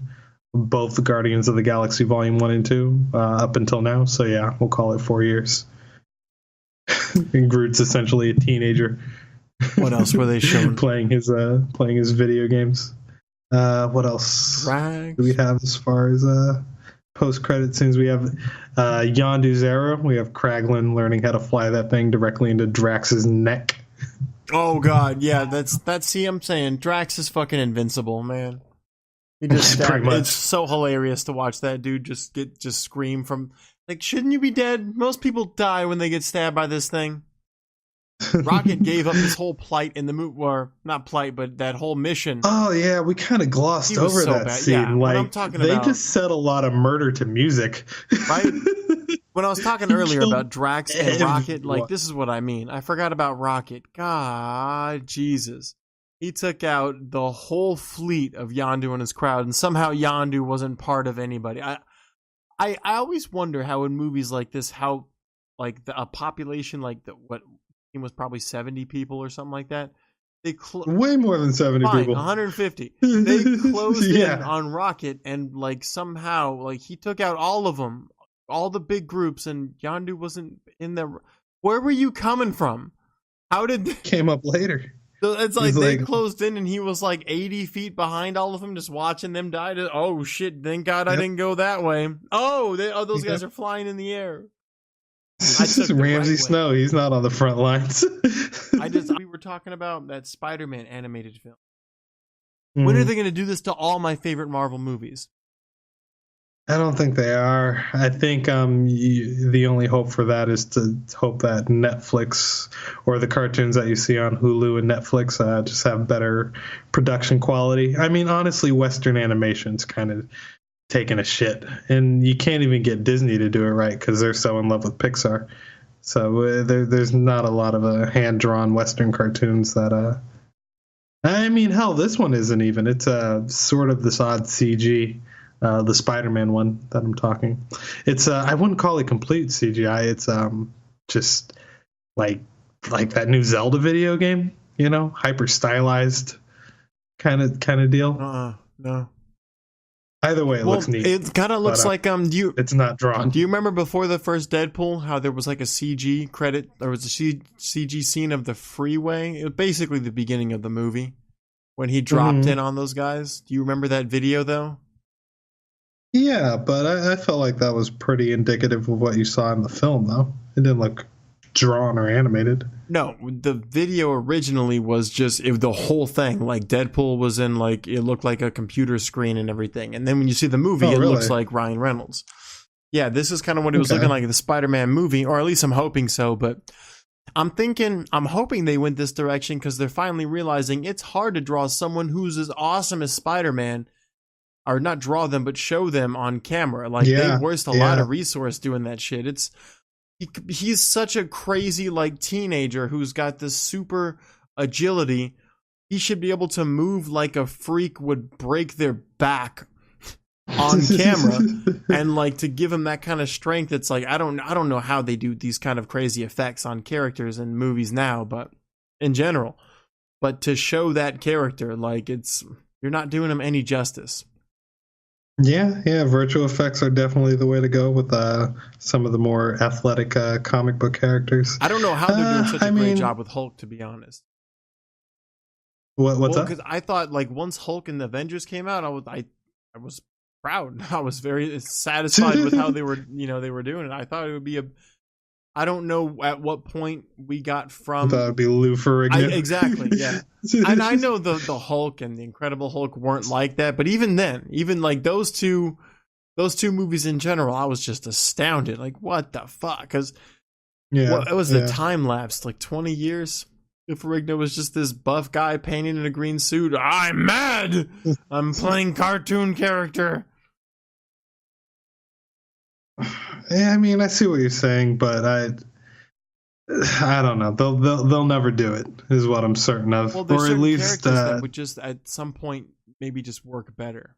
both the Guardians of the Galaxy Volume 1 and 2 up until now. So, yeah, we'll call it 4 years. And Groot's essentially a teenager. What else were they showing? playing his video games. What else do we have as far as post-credit scenes? We have Yondu's era. We have Kraglin learning how to fly that thing directly into Drax's neck. Oh god, yeah, that's see, I'm saying Drax is fucking invincible, man. He just it's so hilarious to watch that dude just scream from, like, shouldn't you be dead? Most people die when they get stabbed by this thing. Rocket gave up his whole plight in the movie, or not plight, but that whole mission. Oh yeah, we kind of glossed over that scene. Yeah, like, I'm talking they just said a lot of murder to music, right? When I was talking earlier about Drax and Rocket, like, this is what I mean. I forgot about Rocket. God, Jesus, he took out the whole fleet of Yondu and his crowd, and somehow Yondu wasn't part of anybody. I always wonder how in movies like this, how like a population like what. It was probably 70 people or something like that. They way more than 70 people. 150. They closed in on Rocket, and like somehow, like, he took out all of them, all the big groups, and Yondu wasn't in there. Where were you coming from? How did they... Came up later? So it's like they closed in, and he was like 80 feet behind all of them, just watching them die. Oh shit! Thank God I didn't go that way. Those guys are flying in the air. Ramsey Snow. He's not on the front lines. We were talking about that Spider-Man animated film. When are they going to do this to all my favorite Marvel movies? I don't think they are. I think the only hope for that is to hope that Netflix or the cartoons that you see on Hulu and Netflix just have better production quality. I mean, honestly, Western animation's kind of taking a shit, and you can't even get Disney to do it right because they're so in love with Pixar. So there's not a lot of hand-drawn Western cartoons that I mean, hell, this one isn't even. It's sort of this odd CG, the Spider-Man one that I'm talking. It's I wouldn't call it complete CGI. It's just like that new Zelda video game, hyper stylized kind of deal. No. Either way, it looks neat. It kind of looks like it's not drawn. Do you remember before the first Deadpool how there was like a CG credit? There was a CG scene of the freeway. It was basically the beginning of the movie when he dropped in on those guys. Do you remember that video though? Yeah, but I felt like that was pretty indicative of what you saw in the film, though. It didn't look drawn or animated. No, the video originally was just the whole thing. Like, Deadpool was in, like, it looked like a computer screen and everything. And then when you see the movie, it looks like Ryan Reynolds. Yeah, this is kind of what it was looking like in the Spider-Man movie, or at least I'm hoping so. But I'm hoping they went this direction because they're finally realizing it's hard to draw someone who's as awesome as Spider-Man, or not draw them, but show them on camera. Like, they waste a lot of resource doing that shit. He's such a crazy, like, teenager who's got this super agility. He should be able to move like a freak would break their back. on camera, and like to give him that kind of strength. It's like I don't know how they do these kind of crazy effects on characters in movies now, but in general, but to show that character, like you're not doing him any justice. Yeah, virtual effects are definitely the way to go with some of the more athletic comic book characters. I don't know how they're doing such a great job with Hulk, to be honest. What's up? Because I thought like once Hulk and the Avengers came out, I was proud. I was very satisfied with how they were doing it. I thought it would be I don't know at what point we got from. That would be Lou Ferrigno. Exactly, yeah. And I know the Hulk and the Incredible Hulk weren't like that, but even then, even like those two movies in general, I was just astounded. Like, what the fuck? Because it was the time lapse, like 20 years. Lou Ferrigno was just this buff guy painted in a green suit. I'm mad. I'm playing cartoon character. Yeah, I mean, I see what you're saying, but I don't know. They'll never do it, is what I'm certain of. Well, there's certain characters that would just at some point maybe just work better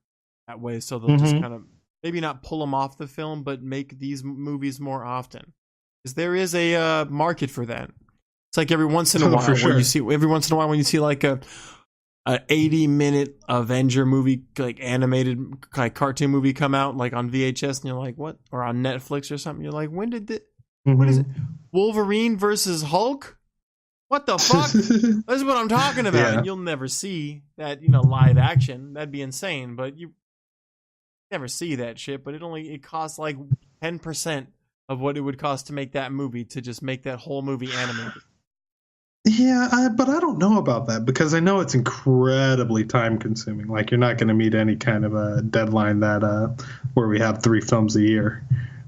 that way. So they'll just kind of maybe not pull them off the film, but make these movies more often, because there is a market for that. It's like every once in a while when you see like a 80-minute Avenger movie, like animated like cartoon movie come out like on VHS, and you're like, what? Or on Netflix or something. You're like, when did what is it? Wolverine versus Hulk? What the fuck? That's what I'm talking about. Yeah. And you'll never see that, live action. That'd be insane, but you never see that shit. But it costs like 10% of what it would cost to make that movie, to just make that whole movie animated. Yeah, but I don't know about that, because I know it's incredibly time consuming. Like, you're not going to meet any kind of a deadline that where we have 3 films a year.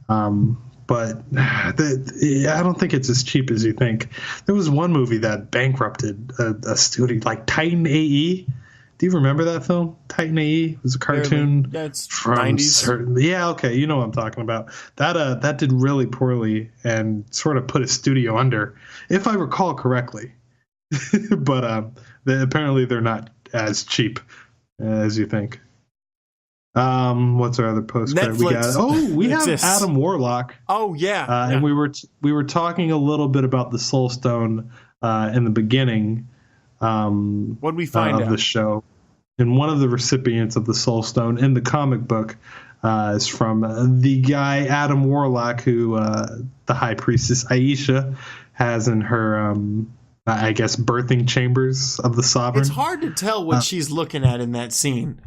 But I don't think it's as cheap as you think. There was one movie that bankrupted a studio, like Titan AE. Do you remember that film? Titan AE? It was a cartoon. That's from 90s. Yeah, okay, you know what I'm talking about. That did really poorly and sort of put a studio under, if I recall correctly. But apparently they're not as cheap as you think. What's our other postcard we got? We have Adam Warlock. Oh yeah. And we were talking a little bit about the Soul Stone in the beginning. What did we find of out? The show? And one of the recipients of the Soul Stone in the comic book is from the guy Adam Warlock, who the High Priestess Aisha has in her, I guess, birthing chambers of the Sovereign. It's hard to tell what she's looking at in that scene.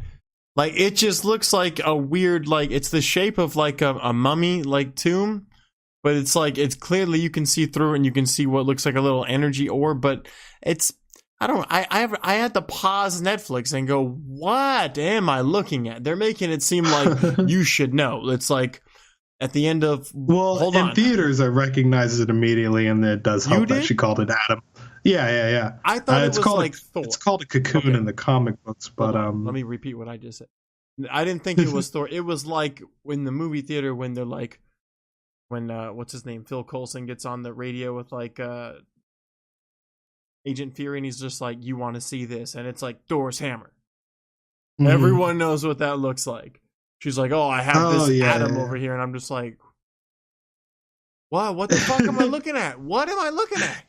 Like, it just looks like a weird, like, it's the shape of like a mummy, like, tomb, but it's like, it's clearly you can see through it, and you can see what looks like a little energy orb, but it's, I had to pause Netflix and go, what am I looking at? They're making it seem like you should know. It's like at the end of, hold on. In theaters, I recognized it immediately, and it does help that she called it Adam. Yeah. I thought it was like Thor. It's called a cocoon in the comic books, but let me repeat what I just said. I didn't think it was Thor. It was like in the movie theater when they're like, when what's his name, Phil Coulson gets on the radio with like Agent Fury, and he's just like, you want to see this, and it's like Thor's hammer. Everyone knows what that looks like. She's like, oh, I have this Adam over here, and I'm just like, wow, what the fuck am I looking at? What am I looking at?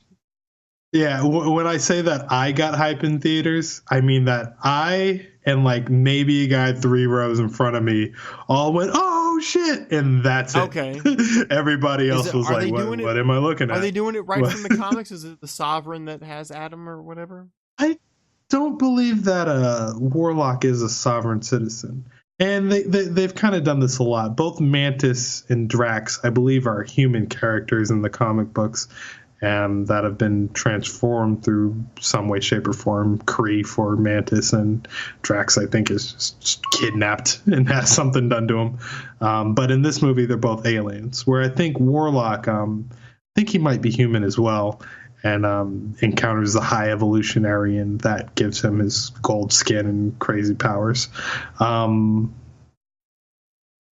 Yeah, when I say that I got hype in theaters, I mean that I and like maybe a guy 3 rows in front of me all went, oh shit, and that's it. Okay. Everybody else was like, what am I looking at? Are they doing it right from the comics? Is it the Sovereign that has Adam or whatever? I don't believe that Warlock is a sovereign citizen. And they've kind of done this a lot. Both Mantis and Drax, I believe, are human characters in the comic books, and that have been transformed through some way, shape, or form. Kree for Mantis, and Drax, I think, is just kidnapped and has something done to him. But in this movie, they're both aliens, where I think Warlock, I think he might be human as well, and encounters the High Evolutionary, and that gives him his gold skin and crazy powers.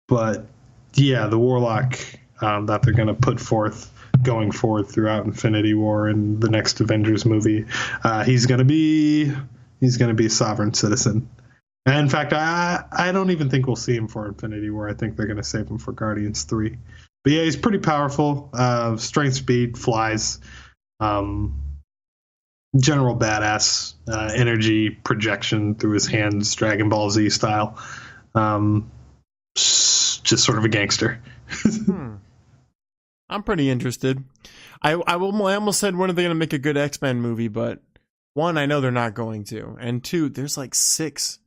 But, yeah, the Warlock that they're going to put forth going forward throughout Infinity War and the next Avengers movie, he's going to be a sovereign citizen, And in fact, I don't even think we'll see him for Infinity War. I think they're going to save him for Guardians 3. But yeah, he's pretty powerful. Strength, speed, flies. General badass. Energy projection through his hands, Dragon Ball Z style. Just sort of a gangster. I'm pretty interested. I almost said, when are they going to make a good X-Men movie? But one, I know they're not going to. And two, there's like 6.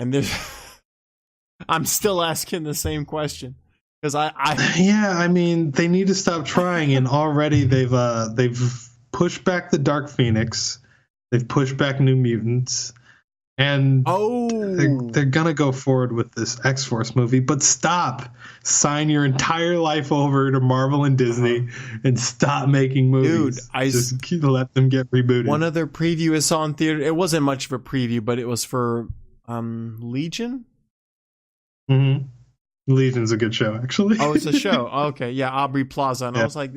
And there's... I'm still asking the same question. Because Yeah, I mean, they need to stop trying. And already they've pushed back the Dark Phoenix. They've pushed back New Mutants. And they're going to go forward with this X-Force movie. But stop. Sign your entire life over to Marvel and Disney and stop making movies. Dude, just let them get rebooted. One other preview I saw in theater. It wasn't much of a preview, but it was for Legion. Mm-hmm. Legion's a good show, actually. Oh, it's a show. Okay, yeah, Aubrey Plaza. And I was like,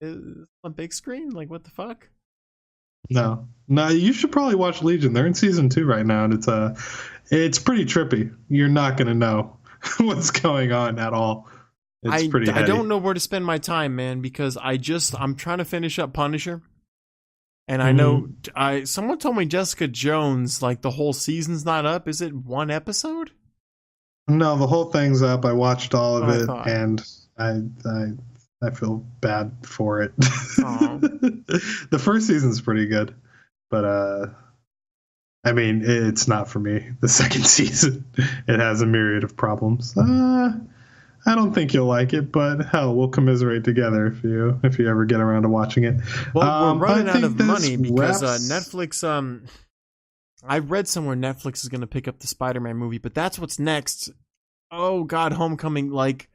is a big screen? Like, what the fuck? No, you should probably watch Legion. They're in season 2 right now, and it's pretty trippy. You're not going to know what's going on at all. It's pretty heady. I don't know where to spend my time, man, because I'm trying to finish up Punisher. And I know someone told me Jessica Jones, like, the whole season's not up. Is it 1 episode? No, the whole thing's up. I watched all of it, and I feel bad for it. The first season's pretty good, but I mean, it's not for me. The second season, it has a myriad of problems. I don't think you'll like it, but hell, we'll commiserate together if you ever get around to watching it. Well, we're running out of money because Netflix. I read somewhere Netflix is going to pick up the Spider-Man movie, but that's what's next. Oh God, Homecoming! Like,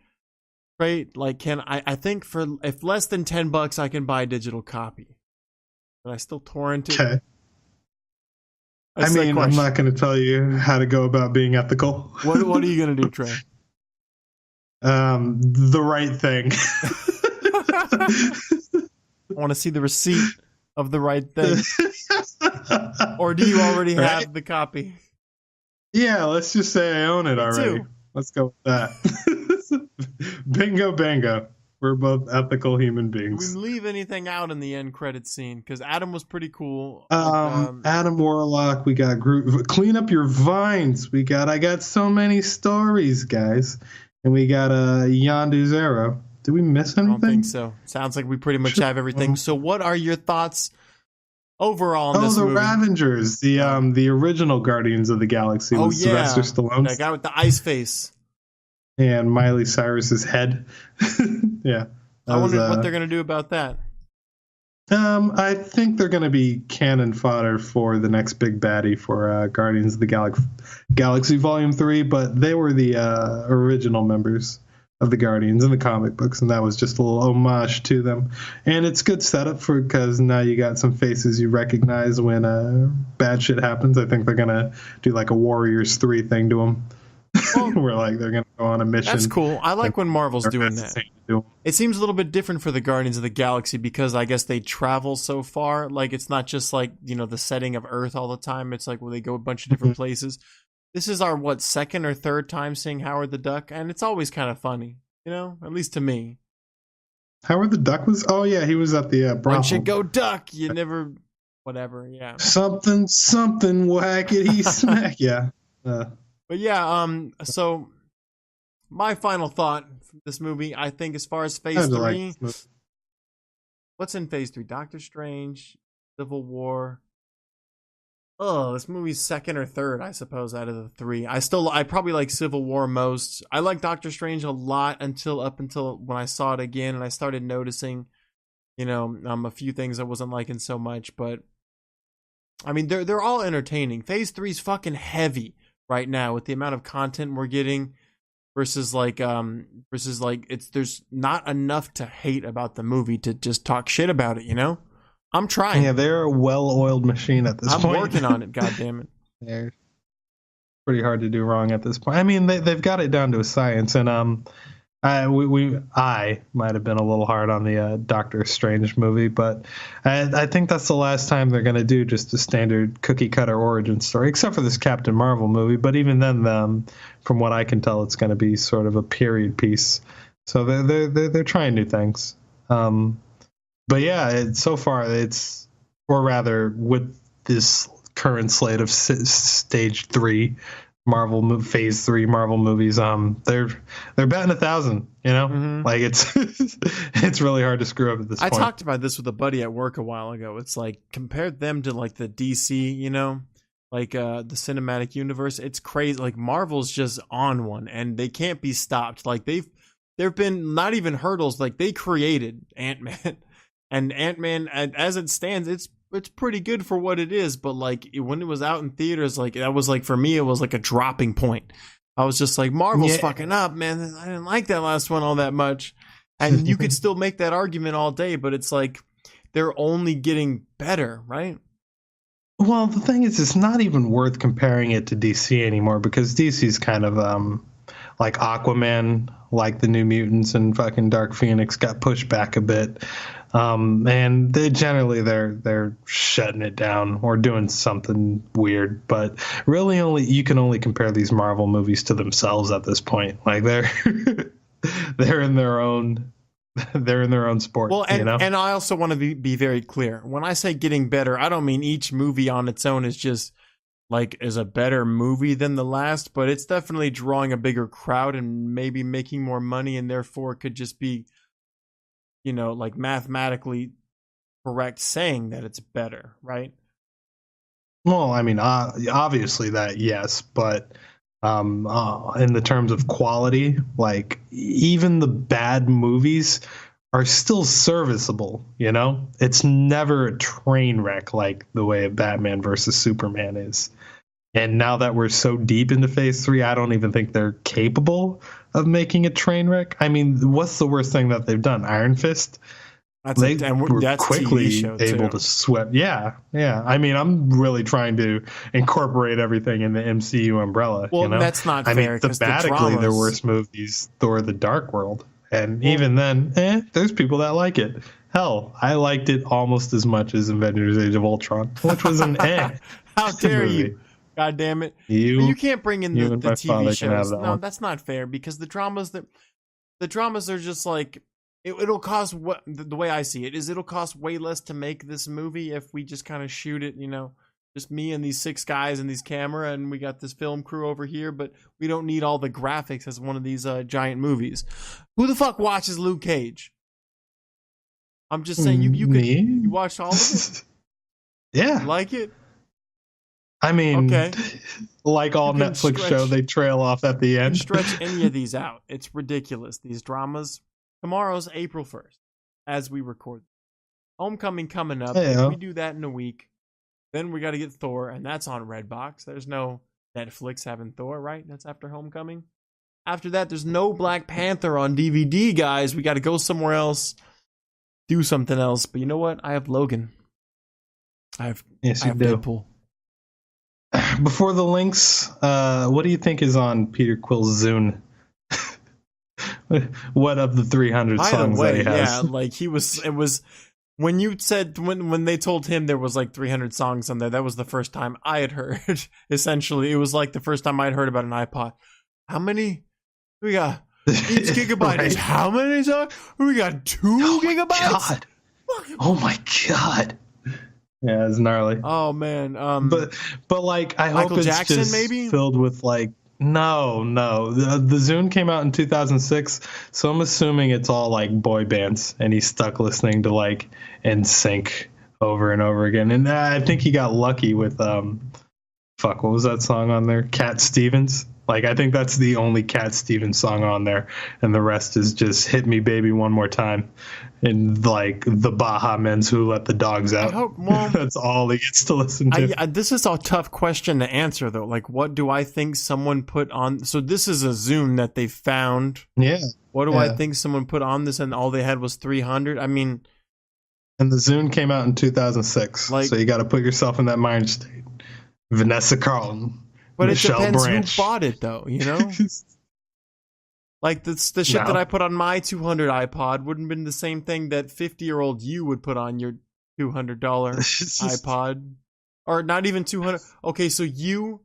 right? Like, I think for if less than $10, I can buy a digital copy, but I still torrent it. Okay. I mean, I'm not going to tell you how to go about being ethical. What are you going to do, Trey? The right thing. I want to see the receipt of the right thing. Or do you already have the copy? Yeah, let's just say I own it already. Let's go with that. Bingo, bango. We're both ethical human beings. Do we leave anything out in the end credit scene? Because Adam was pretty cool. Adam Warlock, we got Groot. Clean up your vines. I got so many stories, guys. And we got Yondu Zero. Did we miss anything? I don't think so. Sounds like we pretty much have everything. So what are your thoughts overall on this movie? Ravengers, the original Guardians of the Galaxy with Sylvester Stallone. That guy with the ice face. And Miley Cyrus's head. Yeah. I wonder what they're going to do about that. I think they're going to be cannon fodder for the next big baddie for Guardians of the Galaxy Volume 3, but they were the original members of the Guardians in the comic books, and that was just a little homage to them. And it's good setup because now you got some faces you recognize when bad shit happens. I think they're going to do like a Warriors 3 thing to them. Where like they're going to go on a mission. That's cool. I like when Marvel's doing that. It seems a little bit different for the Guardians of the Galaxy because I guess they travel so far. Like it's not just like, the setting of Earth all the time. It's like they go a bunch of different places. This is our, second or third time seeing Howard the Duck, and it's always kind of funny, at least to me. Howard the Duck was? Oh, yeah, he was at the brothel. Once you go duck, you never, whatever, yeah. Something, whackity smack, yeah. But yeah, so my final thought from this movie, I think as far as Phase 3, what's in Phase 3? Doctor Strange, Civil War. Oh, this movie's second or third, I suppose, out of the 3. I probably like Civil War most. I like Doctor Strange a lot up until when I saw it again and I started noticing, a few things I wasn't liking so much. But I mean, they're all entertaining. Phase 3 is fucking heavy right now with the amount of content we're getting versus there's not enough to hate about the movie to just talk shit about it, I'm trying. Yeah, they're a well-oiled machine at this point. I'm working on it, goddammit. They're pretty hard to do wrong at this point. I mean, they've got it down to a science, and I might have been a little hard on the Doctor Strange movie, but I think that's the last time they're going to do just a standard cookie cutter origin story, except for this Captain Marvel movie. But even then, from what I can tell, it's going to be sort of a period piece. So they're trying new things. But yeah, so far or rather, with this current slate of stage 3 phase 3 Marvel movies, they're batting 1,000, like it's really hard to screw up at this point. I talked about this with a buddy at work a while ago. It's like, compared them to like the DC, like the cinematic universe, it's crazy. Like Marvel's just on one and they can't be stopped. Like there've been not even hurdles. Like they created Ant-Man and Ant-Man, as it stands, it's pretty good for what it is, but like when it was out in theaters, like that was like, for me, it was like a dropping point. I was just like, Marvel's fucking up, man. I didn't like that last one all that much. And you could still make that argument all day, but it's like they're only getting better, right? Well, the thing is, it's not even worth comparing it to DC anymore, because DC's kind of like Aquaman, like the New Mutants and fucking Dark Phoenix got pushed back a bit. And they're shutting it down or doing something weird, but really you can only compare these Marvel movies to themselves at this point. Like they're in their own sport. Well, and I also want to be very clear. When I say getting better, I don't mean each movie on its own is just like is a better movie than the last, but it's definitely drawing a bigger crowd and maybe making more money, and therefore could just be, like mathematically correct saying that it's better, right? Well, I mean, obviously that, yes, but in the terms of quality, like even the bad movies are still serviceable, It's never a train wreck like the way Batman versus Superman is. And now that we're so deep into phase 3, I don't even think they're capable of making a train wreck. I mean, what's the worst thing that they've done? Iron Fist? That's quickly able to sweep. Yeah. I mean, I'm really trying to incorporate everything in the MCU umbrella. Well, that's not fair. I mean, thematically, their worst movies, Thor: The Dark World. And even then, there's people that like it. Hell, I liked it almost as much as Avengers: Age of Ultron, which was an How dare you? God damn it! You can't bring in the TV shows. No, that's not fair, because the dramas are just like it'll cost what the way I see it is it'll cost way less to make this movie if we just kind of shoot it, just me and these 6 guys and these camera, and we got this film crew over here, but we don't need all the graphics as one of these giant movies. Who the fuck watches Luke Cage? I'm just saying, you watched all of it? Yeah. You like it? I mean, okay. Like all Netflix show, they trail off at the end. Stretch any of these out. It's ridiculous. These dramas. Tomorrow's April 1st, as we record. Homecoming coming up. Yeah. We do that in a week. Then we got to get Thor, and that's on Redbox. There's no Netflix having Thor, right? That's after Homecoming. After that, there's no Black Panther on DVD, guys. We got to go somewhere else, do something else. But you know what? I have Logan. I have Deadpool. Before the links, what do you think is on Peter Quill's Zune? What of the 300 songs that he has? Yeah, like it was when you said when they told him there was like 300 songs on there, that was the first time I had heard. Essentially, it was like the first time I'd heard about an iPod. How many we got? Each gigabyte is how many songs? We got 2 gigabytes. God. Oh my god. Yeah, it's gnarly. Oh man. But like I Michael hope it's Jackson, just maybe? filled with like no. The Zune came out in 2006, so I'm assuming it's all like boy bands, and he's stuck listening to like NSYNC over and over again. And I think he got lucky with what was that song on there? Cat Stevens. Like, I think that's the only Cat Stevens song on there, and the rest is just Hit Me Baby One More Time and like the Baha Men's Who Let the Dogs Out. That's all he gets to listen to. This is a tough question to answer, though. Like, what do I think someone put on? So this is a Zune that they found. Yeah. What do I think someone put on this, and all they had was 300? I mean, and the Zune came out in 2006, so you got to put yourself in that mind state. Vanessa Carlton. But Michelle it depends Branch. who bought it, though, Like the shit that I put on my $200 iPod wouldn't have been the same thing that 50-year-old you would put on your $200 iPod, or not even 200. Okay, so you,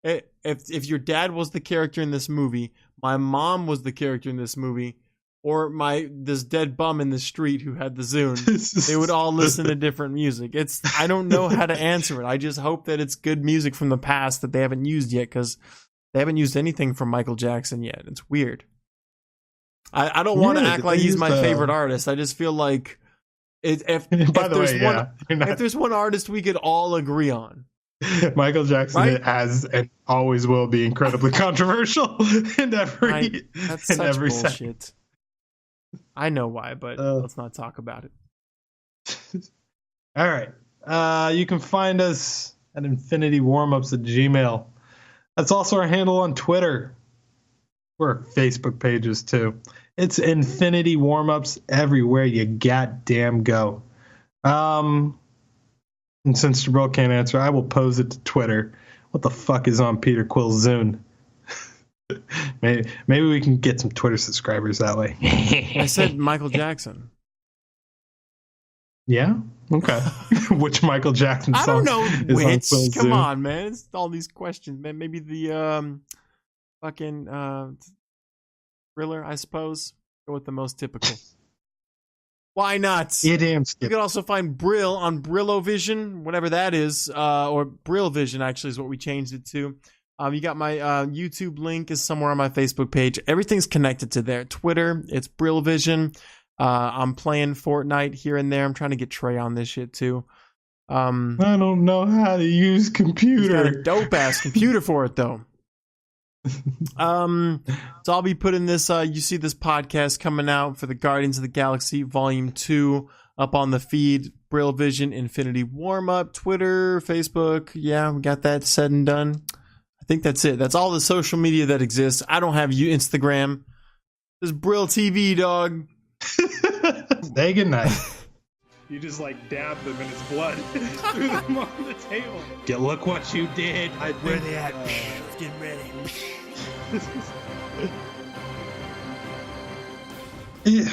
if your dad was the character in this movie, my mom was the character in this movie, or this dead bum in the street who had the Zune, they would all listen to different music. I don't know how to answer it. I just hope that it's good music from the past that they haven't used yet, because they haven't used anything from Michael Jackson yet. It's weird. I don't want to act like he's my favorite artist. I just feel like if there's one artist we could all agree on, Michael Jackson has and always will be incredibly controversial in every bullshit. Set. I know why, but let's not talk about it. All right. You can find us at infinitywarmups@gmail.com. That's also our handle on Twitter. We're Facebook pages too. It's Infinity Warmups everywhere you goddamn go. And since Jabril can't answer, I will pose it to Twitter. What the fuck is on Peter Quill's Zune? Maybe we can get some Twitter subscribers that way. I said Michael Jackson. Yeah? Okay. Which Michael Jackson song? I don't know which. Come on, man. It's all these questions, man. Maybe the fucking Thriller, I suppose. Go with the most typical. Why not? Yeah, damn. You can also find Brill on Brillvision, whatever that is, or Brillvision actually is what we changed it to. You got my YouTube link is somewhere on my Facebook page. Everything's connected to there. Twitter, it's Brillvision. I'm playing Fortnite here and there. I'm trying to get Trey on this shit too. I don't know how to use computer. He's got a dope ass computer for it though. So I'll be putting this. You see this podcast coming out for the Guardians of the Galaxy Volume 2 up on the feed. Brillvision, Infinity Warmup, Twitter, Facebook. Yeah, we got that said and done. I think that's it. That's all the social media that exists. I don't have Instagram. There's Brill TV, dog. Day good night. You just like dab them in his blood. Threw them on the table. Look what you did. Where they at? Let's get ready. Yeah.